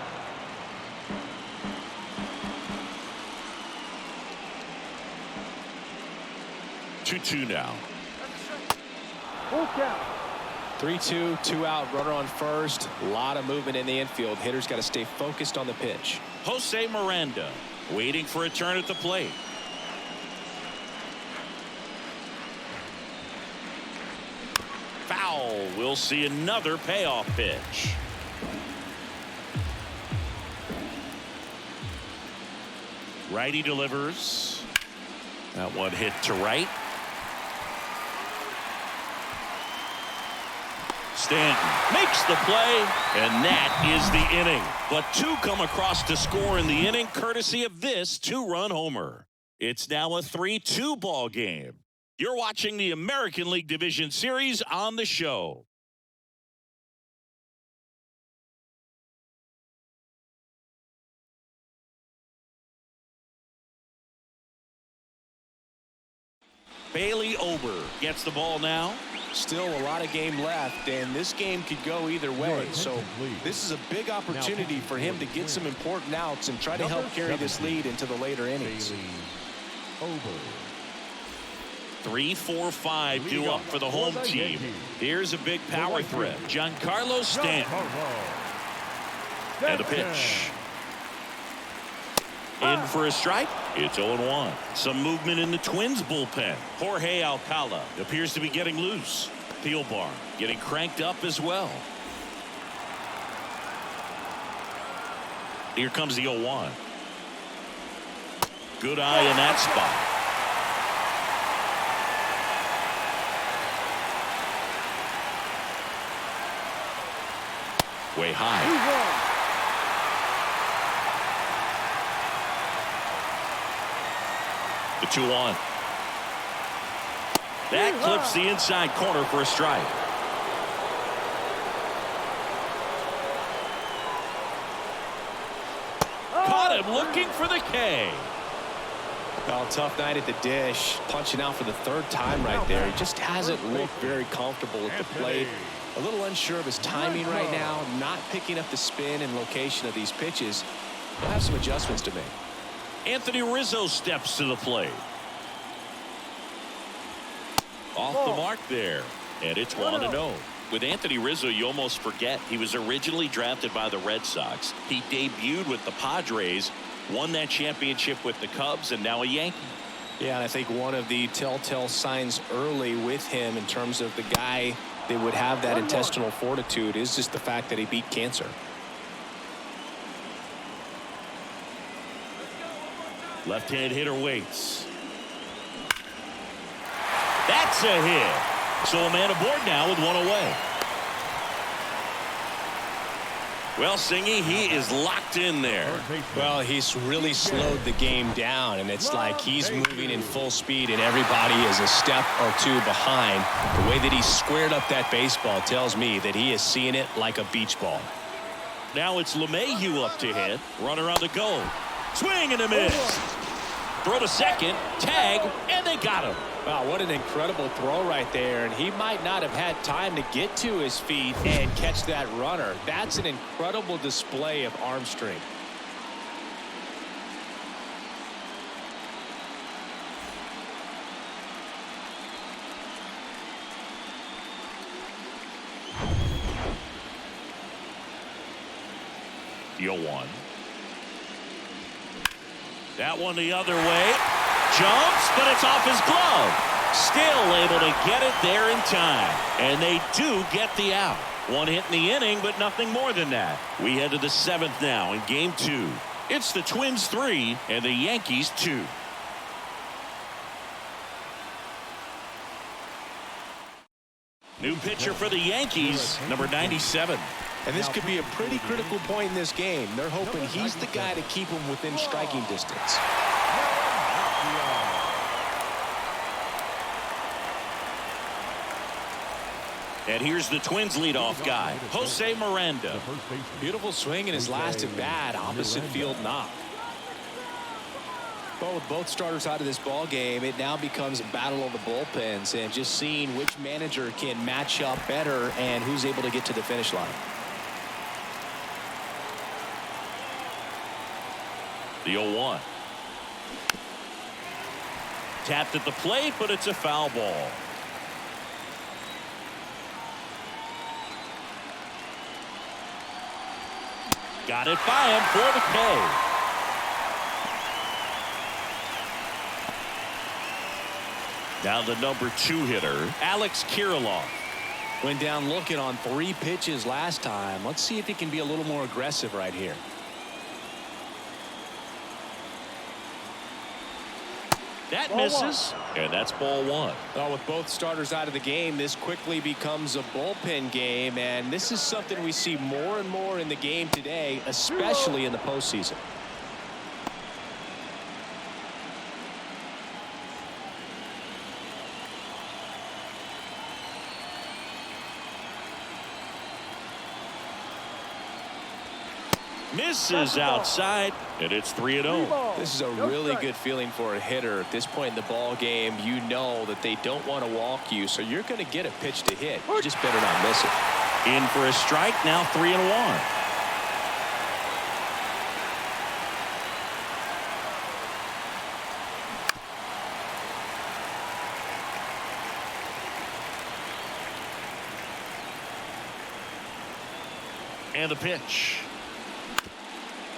Two now. Full count. 3-2, 2 out, runner on first. A lot of movement in the infield. Hitters got to stay focused on the pitch. Jose Miranda waiting for a turn at the plate. Foul. We'll see another payoff pitch. Righty delivers. That one hit to right. Stanton makes the play, and that is the inning. But 2 come across to score in the inning, courtesy of this 2-run homer. It's now a 3-2 ball game. You're watching the American League Division Series on the show. Bailey Ober gets the ball now. Still a lot of game left, and this game could go either way. So this is a big opportunity for him to get some important outs and try to help carry this lead into the later innings. 3, 4, 5 due up for the home team. Here's a big power threat. Giancarlo Stanton. And a pitch. In for a strike. It's 0-1. Some movement in the Twins bullpen. Jorge Alcala appears to be getting loose. Thielbar getting cranked up as well. Here comes the 0-1. Good eye in that spot. Way high. The 2-1. That clips the inside corner for a strike. Caught him looking for the K. Well, tough night at the dish. Punching out for the third time right there. He just hasn't looked very comfortable at the plate. A little unsure of his timing right now. Not picking up the spin and location of these pitches. He'll have some adjustments to make. Anthony Rizzo steps to the plate. Off the mark there. And it's 1-0. With Anthony Rizzo, you almost forget he was originally drafted by the Red Sox. He debuted with the Padres, won that championship with the Cubs, and now a Yankee. Yeah, and I think one of the telltale signs early with him in terms of the guy that would have that intestinal fortitude is just the fact that he beat cancer. Left-hand hitter waits. That's a hit. So a man aboard now with one away. Well, Singy, he is locked in there. Well, he's really slowed the game down, and it's like he's moving in full speed, and everybody is a step or two behind. The way that he squared up that baseball tells me that he is seeing it like a beach ball. Now it's LeMahieu up to hit. Runner on the go. Swing and a miss. Throw to second, tag, and they got him. Wow, what an incredible throw right there, and he might not have had time to get to his feet and catch that runner. That's an incredible display of arm strength. The 0-1. That one the other way. Jumps, but it's off his glove. Still able to get it there in time. And they do get the out. One hit in the inning, but nothing more than that. We head to the 7th now in game 2. It's the Twins 3 and the Yankees 2. New pitcher for the Yankees, number 97. And this could be a pretty critical point in this game. They're hoping he's the guy to keep him within striking distance. And here's the Twins leadoff guy, Jose Miranda. Beautiful swing in his last at bat, opposite field knock. Well, with both starters out of this ball game, it now becomes a battle of the bullpens and just seeing which manager can match up better and who's able to get to the finish line. The 0-1. Tapped at the plate, but it's a foul ball. Got it by him for the K. Now the number 2 hitter, Alex Kirilloff. Went down looking on 3 pitches last time. Let's see if he can be a little more aggressive right here. That misses, and that's ball 1. Well, with both starters out of the game, this quickly becomes a bullpen game, and this is something we see more and more in the game today, especially in the postseason. Misses outside, and it's 3-0. This is a really good feeling for a hitter. At this point in the ball game, you know that they don't want to walk you, so you're going to get a pitch to hit. You just better not miss it. In for a strike, now 3-1. And the pitch.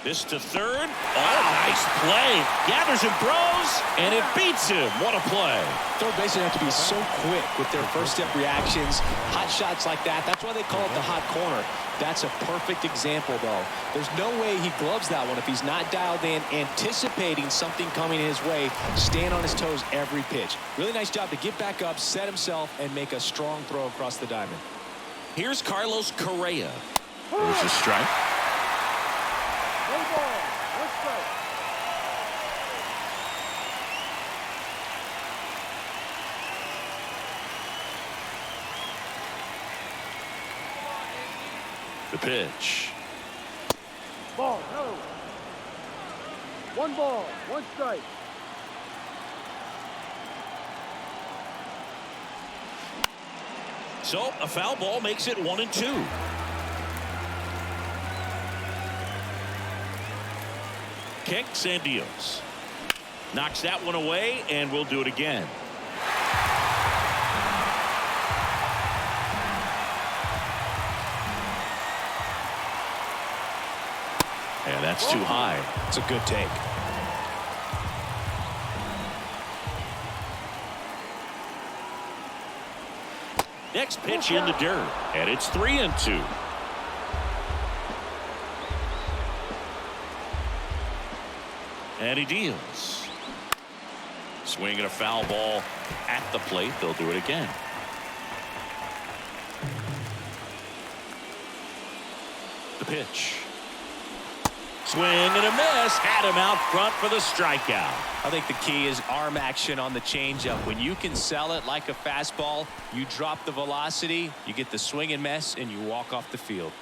This to third. Oh, nice play. Gathers and throws, and it beats him. What a play. Third basemen have to be so quick with their first step reactions. Hot shots like that. That's why they call it the hot corner. That's a perfect example, though. There's no way he gloves that one if he's not dialed in, anticipating something coming his way, staying on his toes every pitch. Really nice job to get back up, set himself, and make a strong throw across the diamond. Here's Carlos Correa. There's a strike. No ball. One strike. The pitch. Ball. No. One ball. One strike. So a foul ball makes it 1-2. Kicks and deals. Knocks that one away, and we'll do it again. And that's too high. It's a good take. Next pitch in the dirt, and it's 3-2. And he deals. Swinging a foul ball at the plate. They'll do it again. The pitch. Swing and a miss. Had him out front for the strikeout. I think the key is arm action on the changeup. When you can sell it like a fastball, you drop the velocity, you get the swing and miss, and you walk off the field.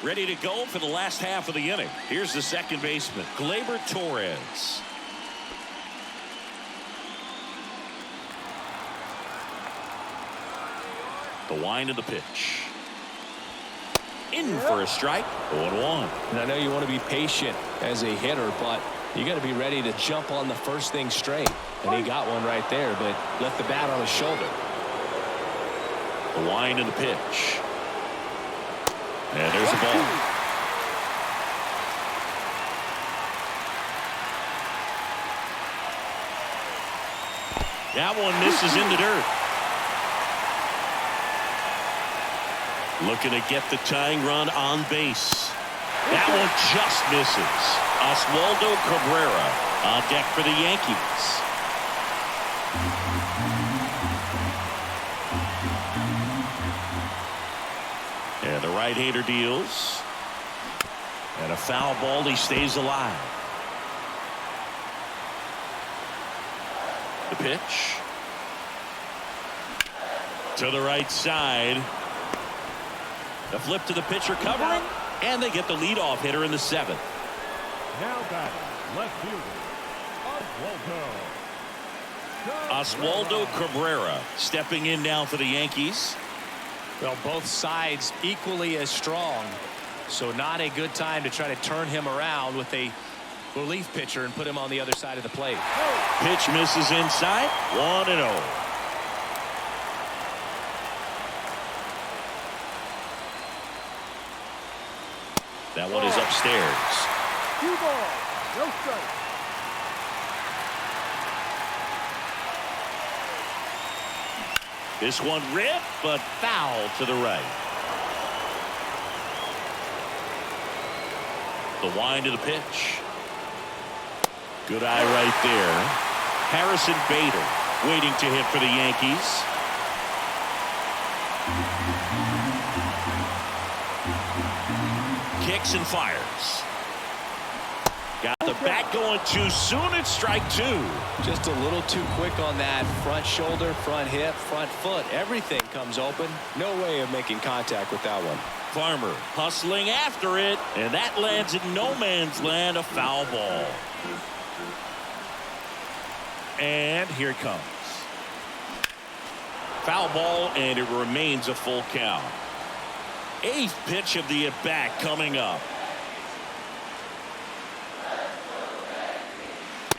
Ready to go for the last half of the inning. Here's the second baseman, Gleyber Torres. The wind of the pitch. In for a strike. 0-1. And I know you want to be patient as a hitter, but you got to be ready to jump on the first thing straight. And he got one right there, but left the bat on his shoulder. The wind of the pitch. And there's the ball. That one misses in the dirt. Looking to get the tying run on base. That one just misses. Oswaldo Cabrera on deck for the Yankees. And the right-hander deals. And a foul ball. He stays alive. The pitch. To the right side. The flip to the pitcher covering. And they get the leadoff hitter in the seventh. Now batting, left fielder, Oswaldo Cabrera stepping in now for the Yankees. Well, both sides equally as strong, so not a good time to try to turn him around with a relief pitcher and put him on the other side of the plate. Pitch misses inside. 1-0. That one is upstairs. 2 balls. No strike. This one ripped, but foul to the right. The wind of the pitch. Good eye right there. Harrison Bader waiting to hit for the Yankees. Kicks and fires. Got the bat going too soon. It's strike two. Just a little too quick on that. Front shoulder, front hip, front foot. Everything comes open. No way of making contact with that one. Farmer hustling after it, and that lands in no man's land, a foul ball. And here it comes. Foul ball, and it remains a full count. 8th pitch of the at-bat coming up.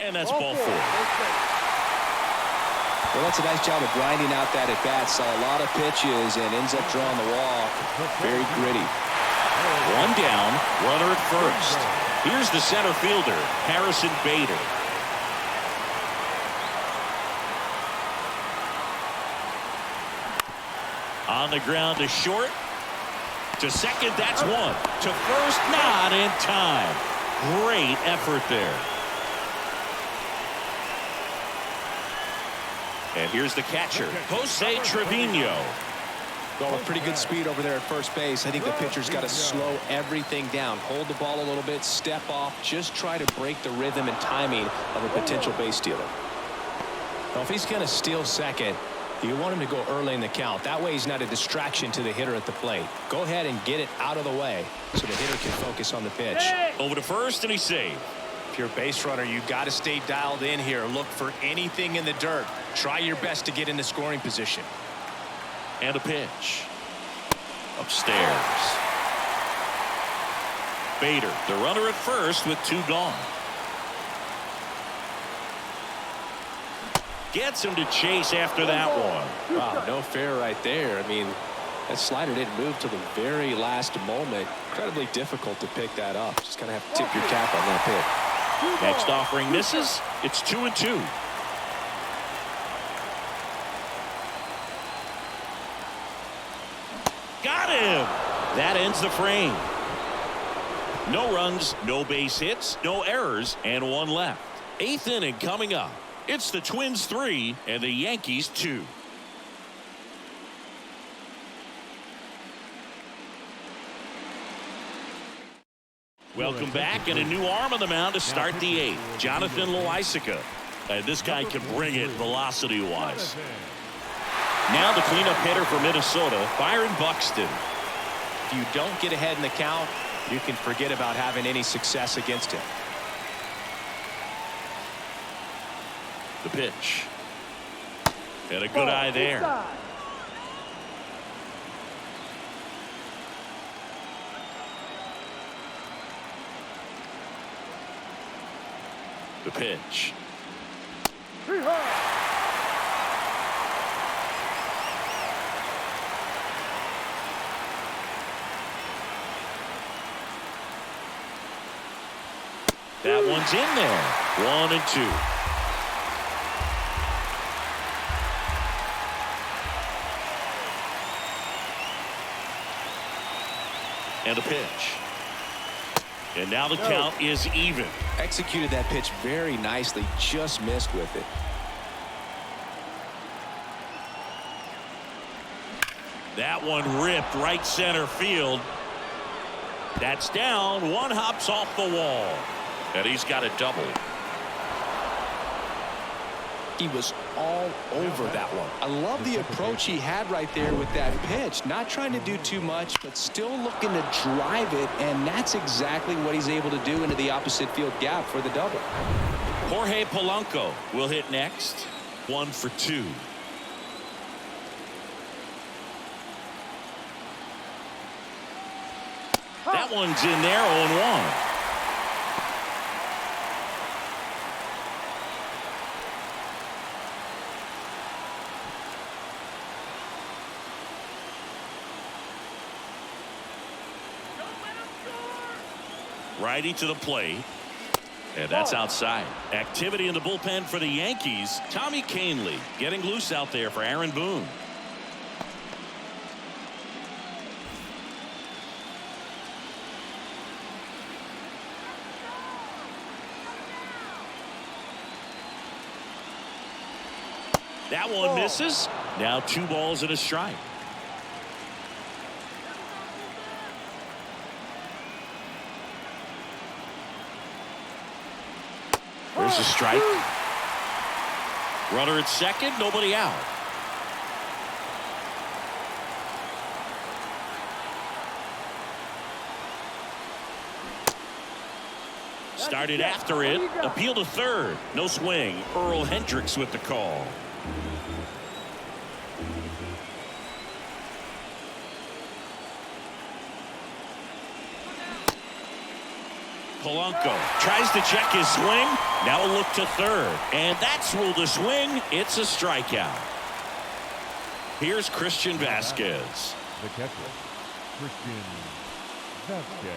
And that's ball 4. Well, that's a nice job of grinding out that at-bat. Saw a lot of pitches and ends up drawing the walk. Very gritty. 1 down, runner at first. Here's the center fielder, Harrison Bader. On the ground to short. To second, that's 1. To first, not in time. Great effort there. And here's the catcher, Jose Trevino. Well, with pretty good speed over there at first base, I think the pitcher's got to slow everything down. Hold the ball a little bit, step off, just try to break the rhythm and timing of a potential base stealer. Well, if he's going to steal second, you want him to go early in the count. That way he's not a distraction to the hitter at the plate. Go ahead and get it out of the way so the hitter can focus on the pitch. Over to first, and he's saved. If you're a base runner, you've got to stay dialed in here. Look for anything in the dirt. Try your best to get in the scoring position. And a pitch. Upstairs. Bader, the runner at first with 2 gone. Gets him to chase after that one. Wow, no fair right there. I mean, that slider didn't move till the very last moment. Incredibly difficult to pick that up. Just kind of have to tip your cap on that pick. Next offering misses. It's 2-2. Got him. That ends the frame. No runs, no base hits, no errors, and 1 left. 8th inning coming up. It's the Twins 3 and the Yankees 2. Welcome back, and a new arm on the mound to start the 8th. Jonathan Loaisiga. This guy can bring it velocity-wise. Now the cleanup hitter for Minnesota, Byron Buxton. If you don't get ahead in the count, you can forget about having any success against him. The pitch. And a good eye there. The pitch. That one's in there. 1-2. And the pitch. And now the count is even. Executed that pitch very nicely, just missed with it. That one ripped right center field. That's down. 1 hops off the wall. And he's got a double. He was all over that one. I love the approach he had right there with that pitch. Not trying to do too much, but still looking to drive it, and that's exactly what he's able to do into the opposite field gap for the double. Jorge Polanco will hit next. 1 for 2. That one's in there. 0-1. Righty to the plate. And that's outside. Activity in the bullpen for the Yankees. Tommy Kahnle getting loose out there for Aaron Boone. That one misses. Now 2 balls and a strike. There's a strike. Runner at second, nobody out. Started after it. Appeal to third. No swing. Earl Hendricks with the call. Polanco tries to check his swing. Now a look to third. And that's ruled a swing. It's a strikeout. Here's Christian Vasquez. The catcher, Christian Vasquez.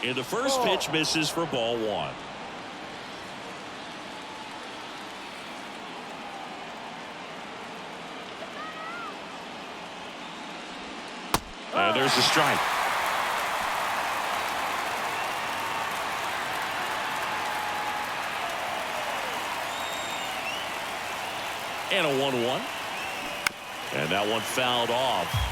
And the first pitch misses for ball one. And there's a strike. And a 1-1. And that one fouled off.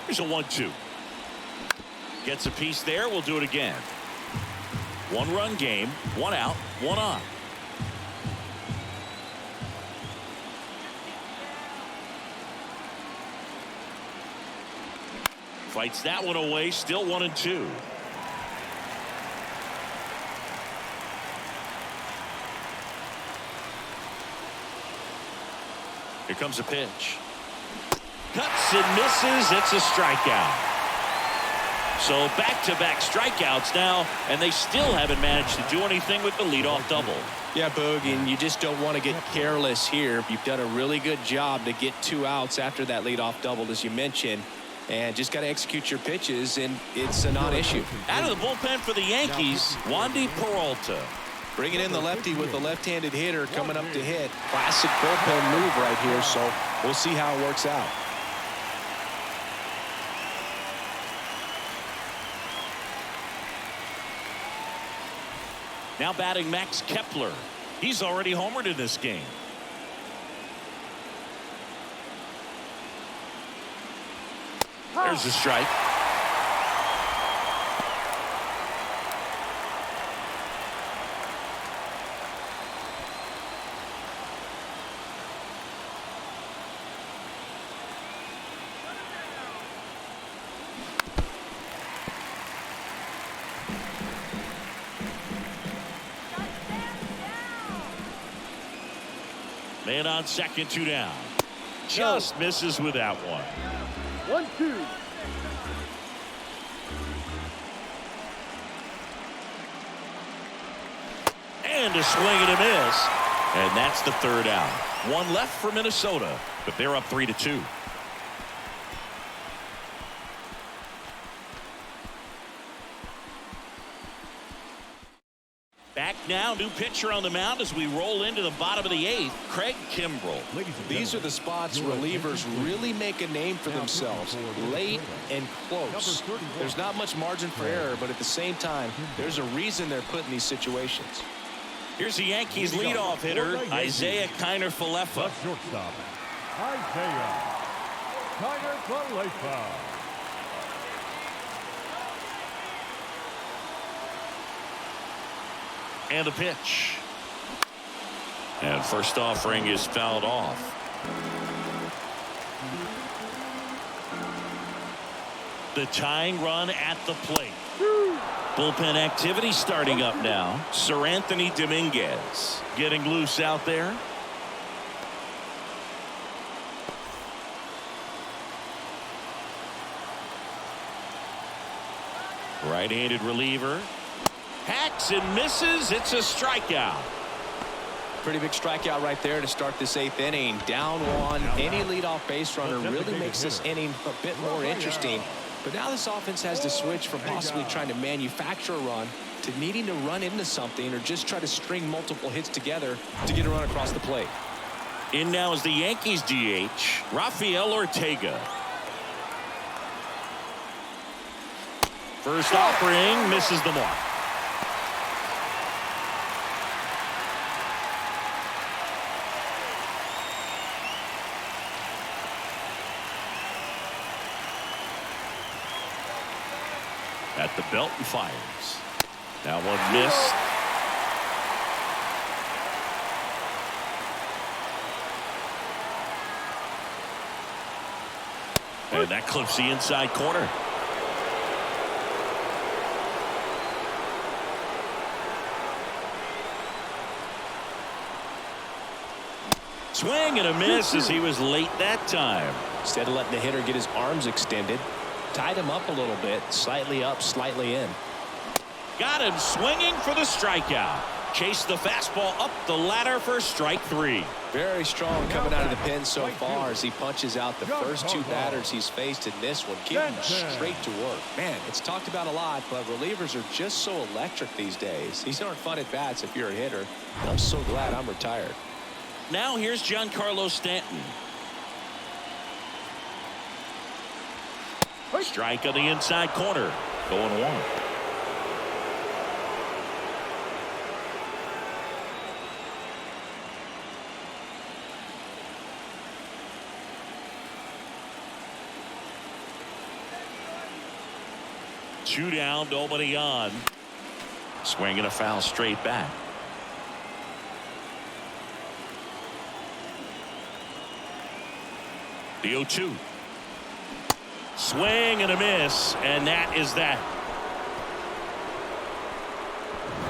Here's a 1-2. Gets a piece there. We'll do it again. 1-run game, 1 out, 1 on. Fights that one away. Still 1-2. Here comes a pitch. Cuts and misses. It's a strikeout. So back-to-back strikeouts now, and they still haven't managed to do anything with the leadoff double. Yeah, Boog, and you just don't want to get careless here. You've done a really good job to get 2 outs after that leadoff double, as you mentioned, and just got to execute your pitches, and it's a non-issue. Out of the bullpen for the Yankees, Wandy Peralta. Bringing in the lefty with the left-handed hitter coming up to hit. Classic bullpen move right here, so we'll see how it works out. Now batting Max Kepler. He's already homered in this game. There's a strike. Man on second, 2 down. Just misses with that one. 1-2. And a swing and a miss. And that's the 3rd out. 1 left for Minnesota, but they're up 3-2. Back now, new pitcher on the mound as we roll into the bottom of the 8th, Craig Kimbrell. These are the spots relievers really make a name for themselves, late and close. There's not much margin for error, but at the same time, there's a reason they're put in these situations. Here's the Yankees leadoff hitter, Isaiah Kiner-Falefa. The shortstop, Isaiah Kiner-Falefa. And the pitch. And first offering is fouled off. The tying run at the plate. Bullpen activity starting up now. Sir Anthony Dominguez getting loose out there. Right-handed reliever. Hacks and misses. It's a strikeout. Pretty big strikeout right there to start this 8th inning. Down 1. Any leadoff base runner really makes this inning a bit more interesting. But now this offense has to switch from possibly trying to manufacture a run to needing to run into something or just try to string multiple hits together to get a run across the plate. In now is the Yankees DH, Rafael Ortega. First offering misses the mark. at the belt and fires. Now one missed. And that clips the inside corner. Swing and a miss as he was late that time. Instead of letting the hitter get his arms extended, tied him up a little bit, slightly up, slightly in. Got him swinging for the strikeout. Chased the fastball up the ladder for strike 3. Very strong coming out of the pen so far as he punches out the first 2 batters he's faced in this one, keeping straight to work. Man, it's talked about a lot, but relievers are just so electric these days. These aren't fun at bats if you're a hitter. I'm so glad I'm retired. Now here's Giancarlo Stanton. Strike on the inside corner. 0-1. Two down, nobody on. Swing and a foul straight back. The 0-2. Swing and a miss, and that is that.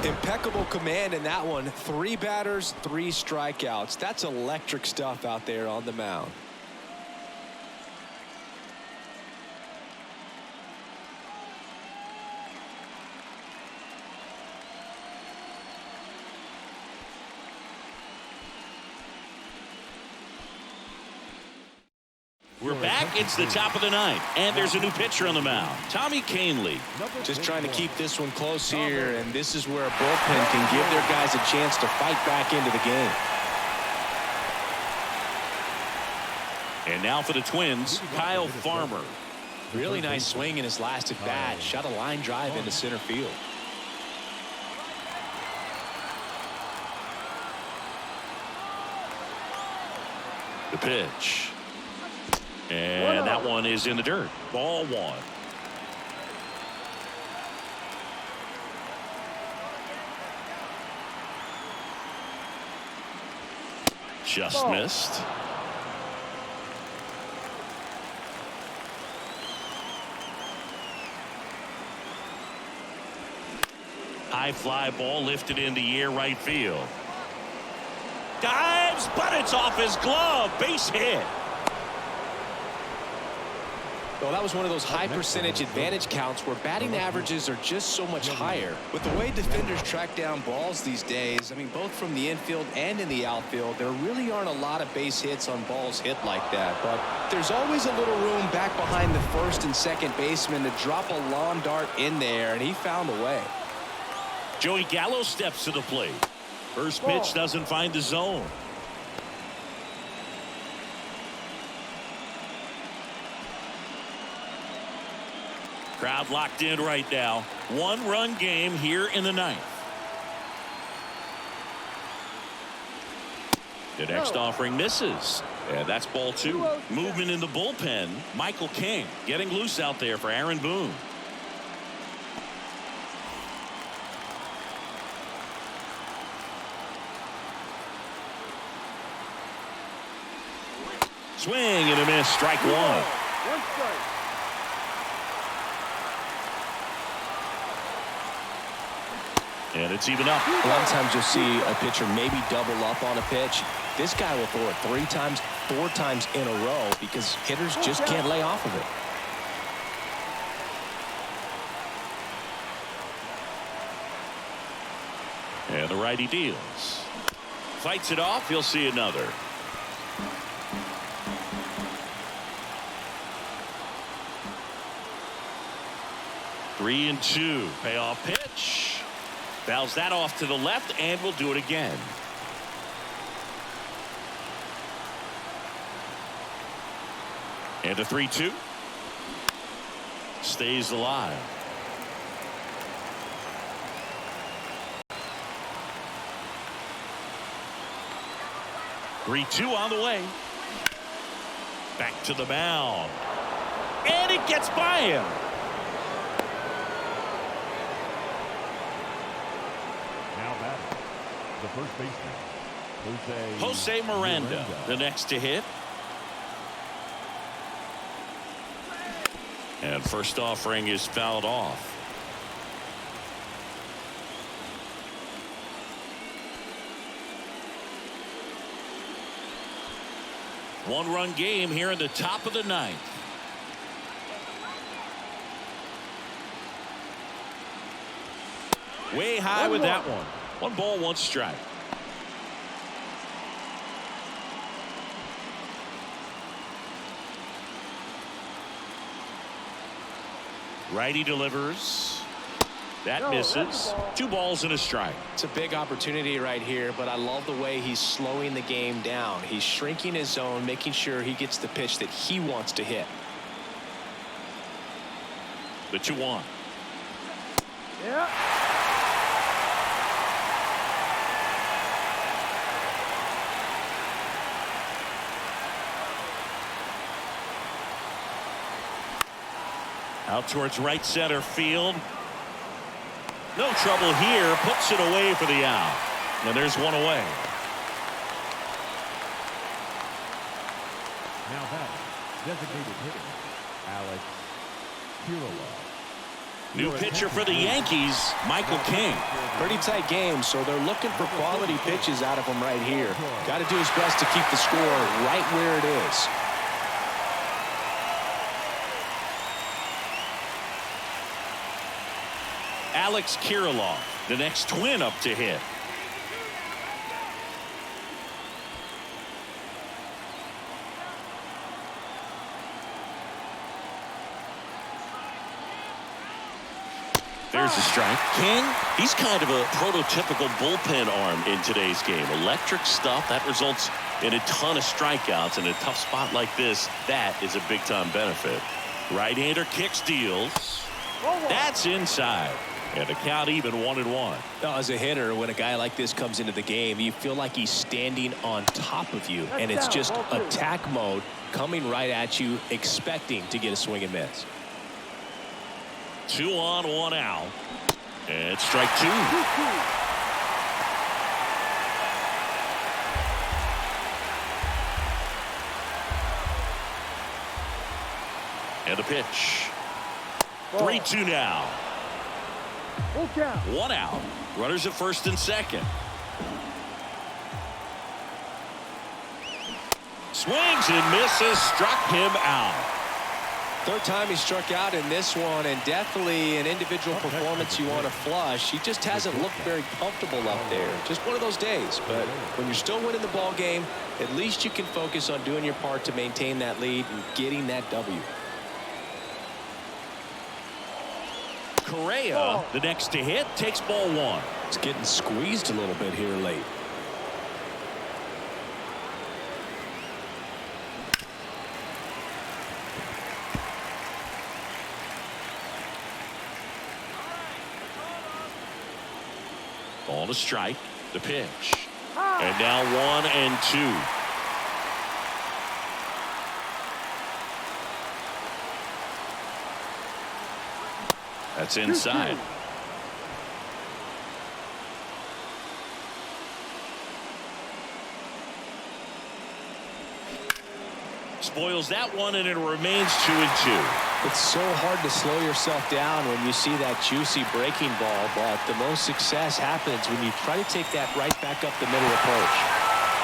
Impeccable command in that one. 3 batters, 3 strikeouts. That's electric stuff out there on the mound. We're back. It's the top of the 9th, and there's a new pitcher on the mound, Tommy Kahnle. Just trying to keep this one close here, and this is where a bullpen can give their guys a chance to fight back into the game. And now for the Twins, Kyle Farmer. Really nice swing in his last at bat. Shot a line drive into center field. The pitch. And that one is in the dirt. Ball 1. Just missed. High fly ball lifted in the air, right field. Dives, but it's off his glove. Base hit. Well, that was one of those high percentage advantage counts where batting averages are just so much higher. With the way defenders track down balls these days, I mean, both from the infield and in the outfield, there really aren't a lot of base hits on balls hit like that. But there's always a little room back behind the first and second baseman to drop a lawn dart in there, and he found a way. Joey Gallo steps to the plate. First pitch doesn't find the zone. Crowd locked in right now. 1-run game here in the 9th. The next offering misses. And that's ball 2. Movement in the bullpen. Michael King getting loose out there for Aaron Boone. Swing and a miss. Strike 1. 1 strike. And it's even up. A lot of times you'll see a pitcher maybe double up on a pitch. This guy will throw it 3 times, 4 times in a row because hitters just can't lay off of it. And the righty deals. Fights it off. He'll see another. Three and 2. Payoff pitch. Fouls that off to the left, and we'll do it again. And a 3-2. Stays alive. Three-two on the way. Back to the mound. And it gets by him. The first baseman, Jose Miranda, the next to hit. And first offering is fouled off. One-run game here in the top of the ninth. Way high with that one. 1 ball, 1 strike. Righty delivers. That misses. 2 balls and a strike. It's a big opportunity right here, but I love the way he's slowing the game down. He's shrinking his zone, making sure he gets the pitch that he wants to hit. The 2-1. Yeah. Out towards right center field. No trouble here. Puts it away for the out. And there's one away. now batting, designated hitter, Alex Kirilloff. New pitcher for the Yankees, Michael King. Pretty tight game, so they're looking for quality pitches out of him right here. Got to do his best to keep the score right where it is. Alex Kirilloff, the next Twin up to hit. There's a strike. King, he's kind of a prototypical bullpen arm in today's game. Electric stuff that results in a ton of strikeouts. In a tough spot like this, that is a big-time benefit. Right-hander kicks, deals. That's inside. And the count even 1-1. Now, as a hitter, when a guy like this comes into the game, you feel like he's standing on top of you, and it's just attack mode coming right at you, expecting to get a swing and miss. 2 on, 1 out. And strike 2. And the pitch. 3-2 now. 1 out. Runners at first and second. Swings and misses. Struck him out. Third time he struck out in this one, and definitely an individual performance you want to flush. He just hasn't looked very comfortable up there. Just one of those days. But when you're still winning the ball game, at least you can focus on doing your part to maintain that lead and getting that W. Correa, the next to hit, takes ball 1. It's getting squeezed a little bit here late. Ball to strike. The pitch. And now 1-2. That's inside. Spoils that one, and it remains 2-2. It's so hard to slow yourself down when you see that juicy breaking ball, but the most success happens when you try to take that right back up the middle approach.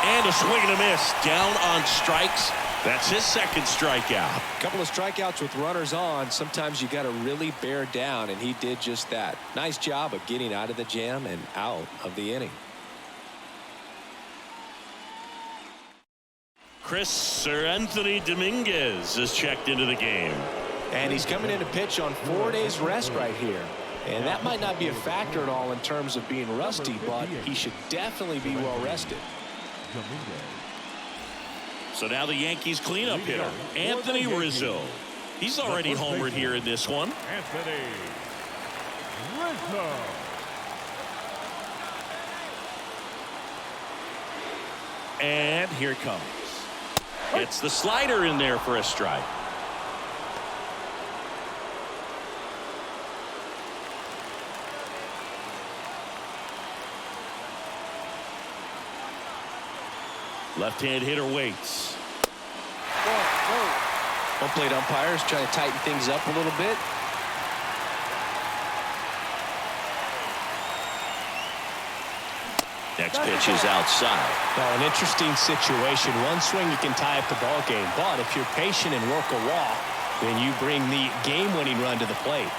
And a swing and a miss. Down on strikes. That's his second strikeout. A couple of strikeouts with runners on. Sometimes you got to really bear down, and he did just that. Nice job of getting out of the jam and out of the inning. Anthony Dominguez is checked into the game. And he's coming in to pitch on 4 days rest right here. And that might not be a factor at all in terms of being rusty, but he should definitely be well rested. So now the Yankees cleanup hitter, Anthony Rizzo. He's already homered here in this one. Anthony Rizzo. And here it comes. It's the slider in there for a strike. Left-hand hitter waits. Home plate umpires trying to tighten things up a little bit. Next pitch is outside. Well, an interesting situation. One swing you can tie up the ball game, but if you're patient and work a walk, then you bring the game-winning run to the plate.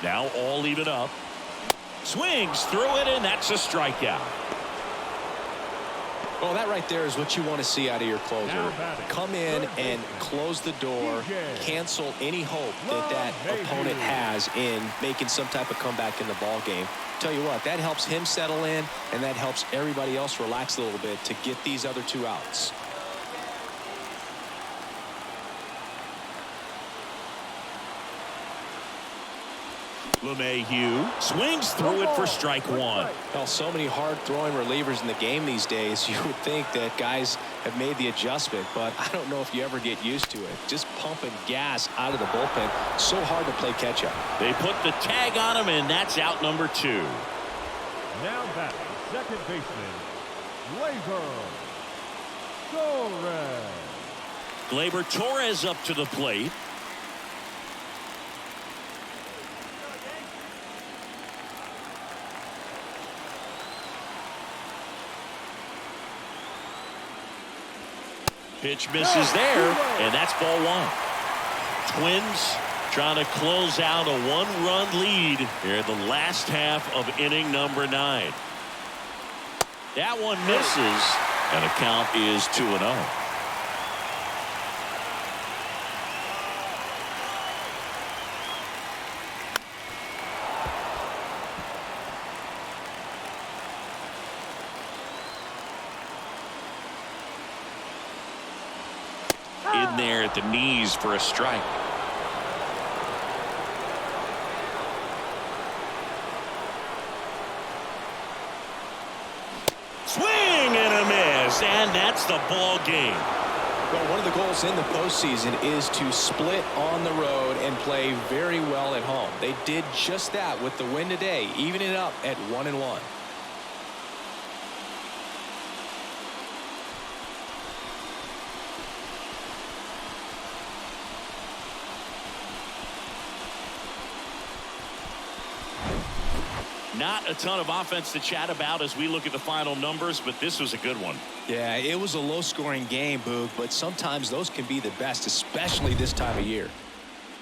Now all even up. Swings through it, and that's a strikeout. Well, that right there is what you want to see out of your closer. Come in and close the door, cancel any hope that opponent has in making some type of comeback in the ball game. Tell you what, that helps him settle in, and that helps everybody else relax a little bit to get these other 2 outs. LeMahieu swings through it for strike 1. Well, so many hard-throwing relievers in the game these days, you would think that guys have made the adjustment, but I don't know if you ever get used to it. Just pumping gas out of the bullpen, so hard to play catch-up. They put the tag on him, and that's out number 2. Now batting, second baseman, Gleyber Torres up to the plate. Pitch misses there, and that's ball 1. Twins trying to close out a 1-run lead here in the last half of inning number 9. That one misses, and the count is 2-0. In there at the knees for a strike. Swing and a miss, and that's the ball game. Well, one of the goals in the postseason is to split on the road and play very well at home. They did just that with the win today, evening it up at 1-1. Not a ton of offense to chat about as we look at the final numbers, but this was a good one. Yeah, it was a low-scoring game, Boog, but sometimes those can be the best, especially this time of year.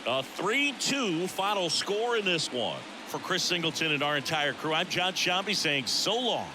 A 3-2 final score in this one. For Chris Singleton and our entire crew, I'm John Shambi saying so long.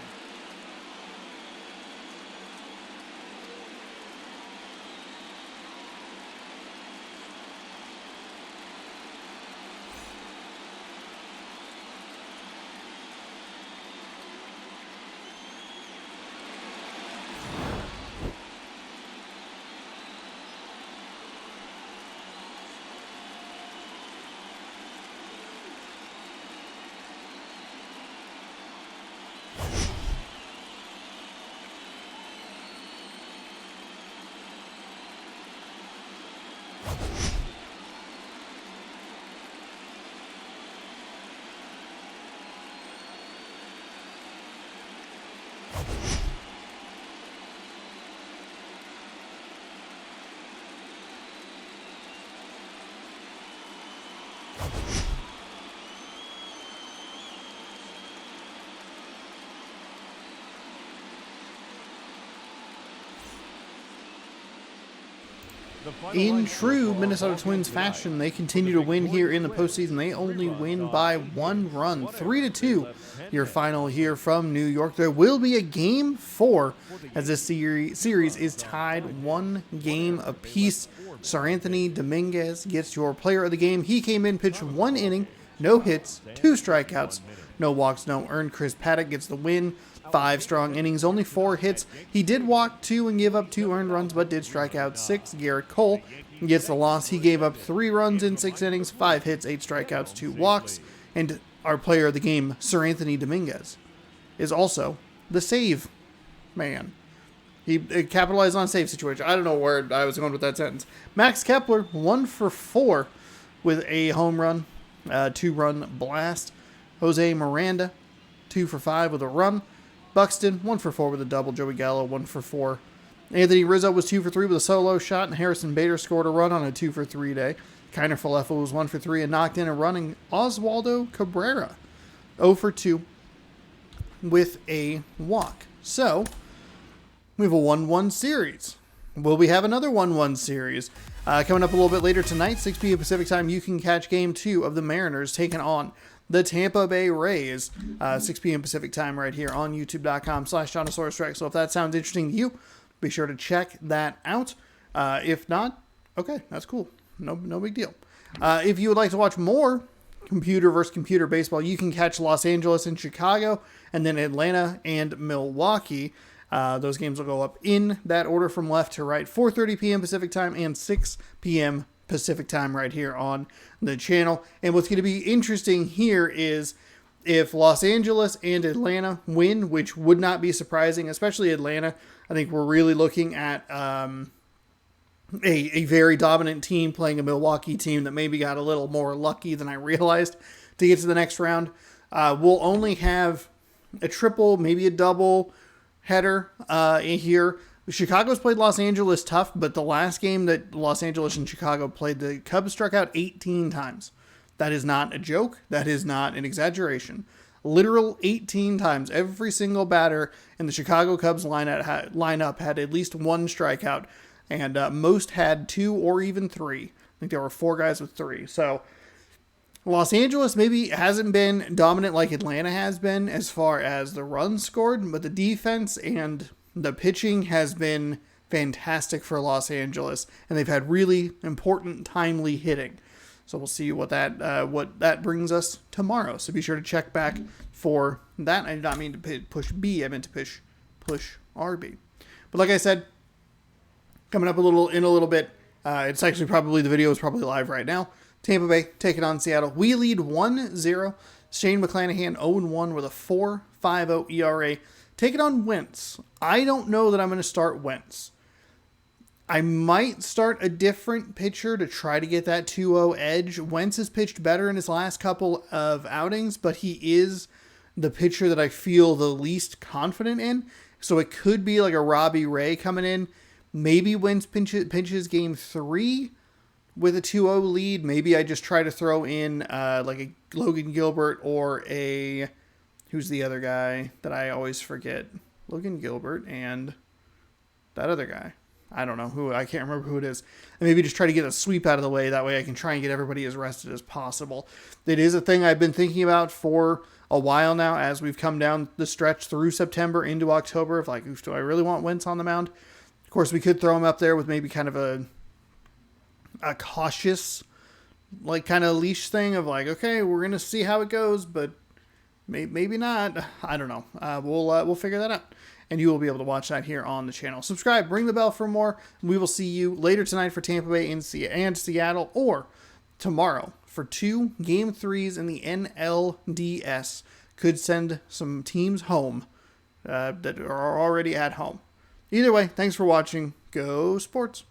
In true Minnesota Twins fashion, they continue to win here in the postseason. They only win by 1 run, 3-2. Your final here from New York. There will be a game 4 as this series is tied 1 game apiece. Anthony Dominguez gets your player of the game. He came in, pitched 1 inning, no hits, 2 strikeouts, no walks, no earned. Chris Paddock gets the win. 5 strong innings, only 4 hits. He did walk 2 and give up 2 earned runs, but did strike out 6. Garrett Cole gets the loss. He gave up 3 runs in 6 innings, 5 hits, 8 strikeouts, 2 walks. And our player of the game, Anthony Dominguez, is also the save man. He capitalized on a save situation. I don't know where I was going with that sentence. Max Kepler, 1 for 4. with a home run, 2-run blast. Jose Miranda, 2 for 5 with a run. Buxton, 1 for 4 with a double. Joey Gallo, 1 for 4. Anthony Rizzo was 2 for 3 with a solo shot, and Harrison Bader scored a run on a 2 for 3 day. Kiner Falefa was 1 for 3 and knocked in a run, and Oswaldo Cabrera, 0 for 2 with a walk. So, we have a 1-1 series. Will we have another 1-1 series? Coming up a little bit later tonight, 6 p.m. Pacific time, you can catch Game 2 of the Mariners taking on the Tampa Bay Rays, 6 p.m. Pacific time right here on youtube.com/JonosaurusRex. So if that sounds interesting to you, be sure to check that out. If not, okay, that's cool. No big deal. If you would like to watch more computer versus computer baseball, you can catch Los Angeles and Chicago, and then Atlanta and Milwaukee. Those games will go up in that order from left to right, 4:30 p.m. Pacific time and 6 p.m. Pacific time right here on the channel. And what's going to be interesting here is if Los Angeles and Atlanta win, which would not be surprising, especially Atlanta. I think we're really looking at a very dominant team playing a Milwaukee team that maybe got a little more lucky than I realized to get to the next round. We'll only have a triple, maybe a double header in here. Chicago's played Los Angeles tough, but the last game that Los Angeles and Chicago played, the Cubs struck out 18 times. That is not a joke. That is not an exaggeration. Literal 18 times. Every single batter in the Chicago Cubs lineup had at least one strikeout, and most had 2 or even 3. I think there were 4 guys with 3. So Los Angeles maybe hasn't been dominant like Atlanta has been as far as the runs scored, but the defense and the pitching has been fantastic for Los Angeles, and they've had really important, timely hitting. So we'll see what that brings us tomorrow. So be sure to check back for that. I did not mean to push B. I meant to push RB. But like I said, coming up in a little bit, it's actually the video is probably live right now. Tampa Bay taking on Seattle. We lead 1-0. Shane McClanahan 0-1 with a 4.50 ERA. Taking on Wentz. I don't know that I'm going to start Wentz. I might start a different pitcher to try to get that 2-0 edge. Wentz has pitched better in his last couple of outings, but he is the pitcher that I feel the least confident in. So it could be like a Robbie Ray coming in. Maybe Wentz pinches game 3 with a 2-0 lead. Maybe I just try to throw in like a Logan Gilbert or a... Who's the other guy that I always forget? Logan Gilbert and that other guy. I don't know who. I can't remember who it is. And maybe just try to get a sweep out of the way. That way I can try and get everybody as rested as possible. It is a thing I've been thinking about for a while now as we've come down the stretch through September into October of like, do I really want Wentz on the mound? Of course, we could throw him up there with maybe kind of a cautious, like kind of leash thing of like, okay, we're going to see how it goes, but maybe not. I don't know. We'll figure that out. And you will be able to watch that here on the channel. Subscribe, ring the bell for more. We will see you later tonight for Tampa Bay and Seattle, or tomorrow for 2 Game 3s in the NLDS. Could send some teams home that are already at home. Either way, thanks for watching. Go Sports.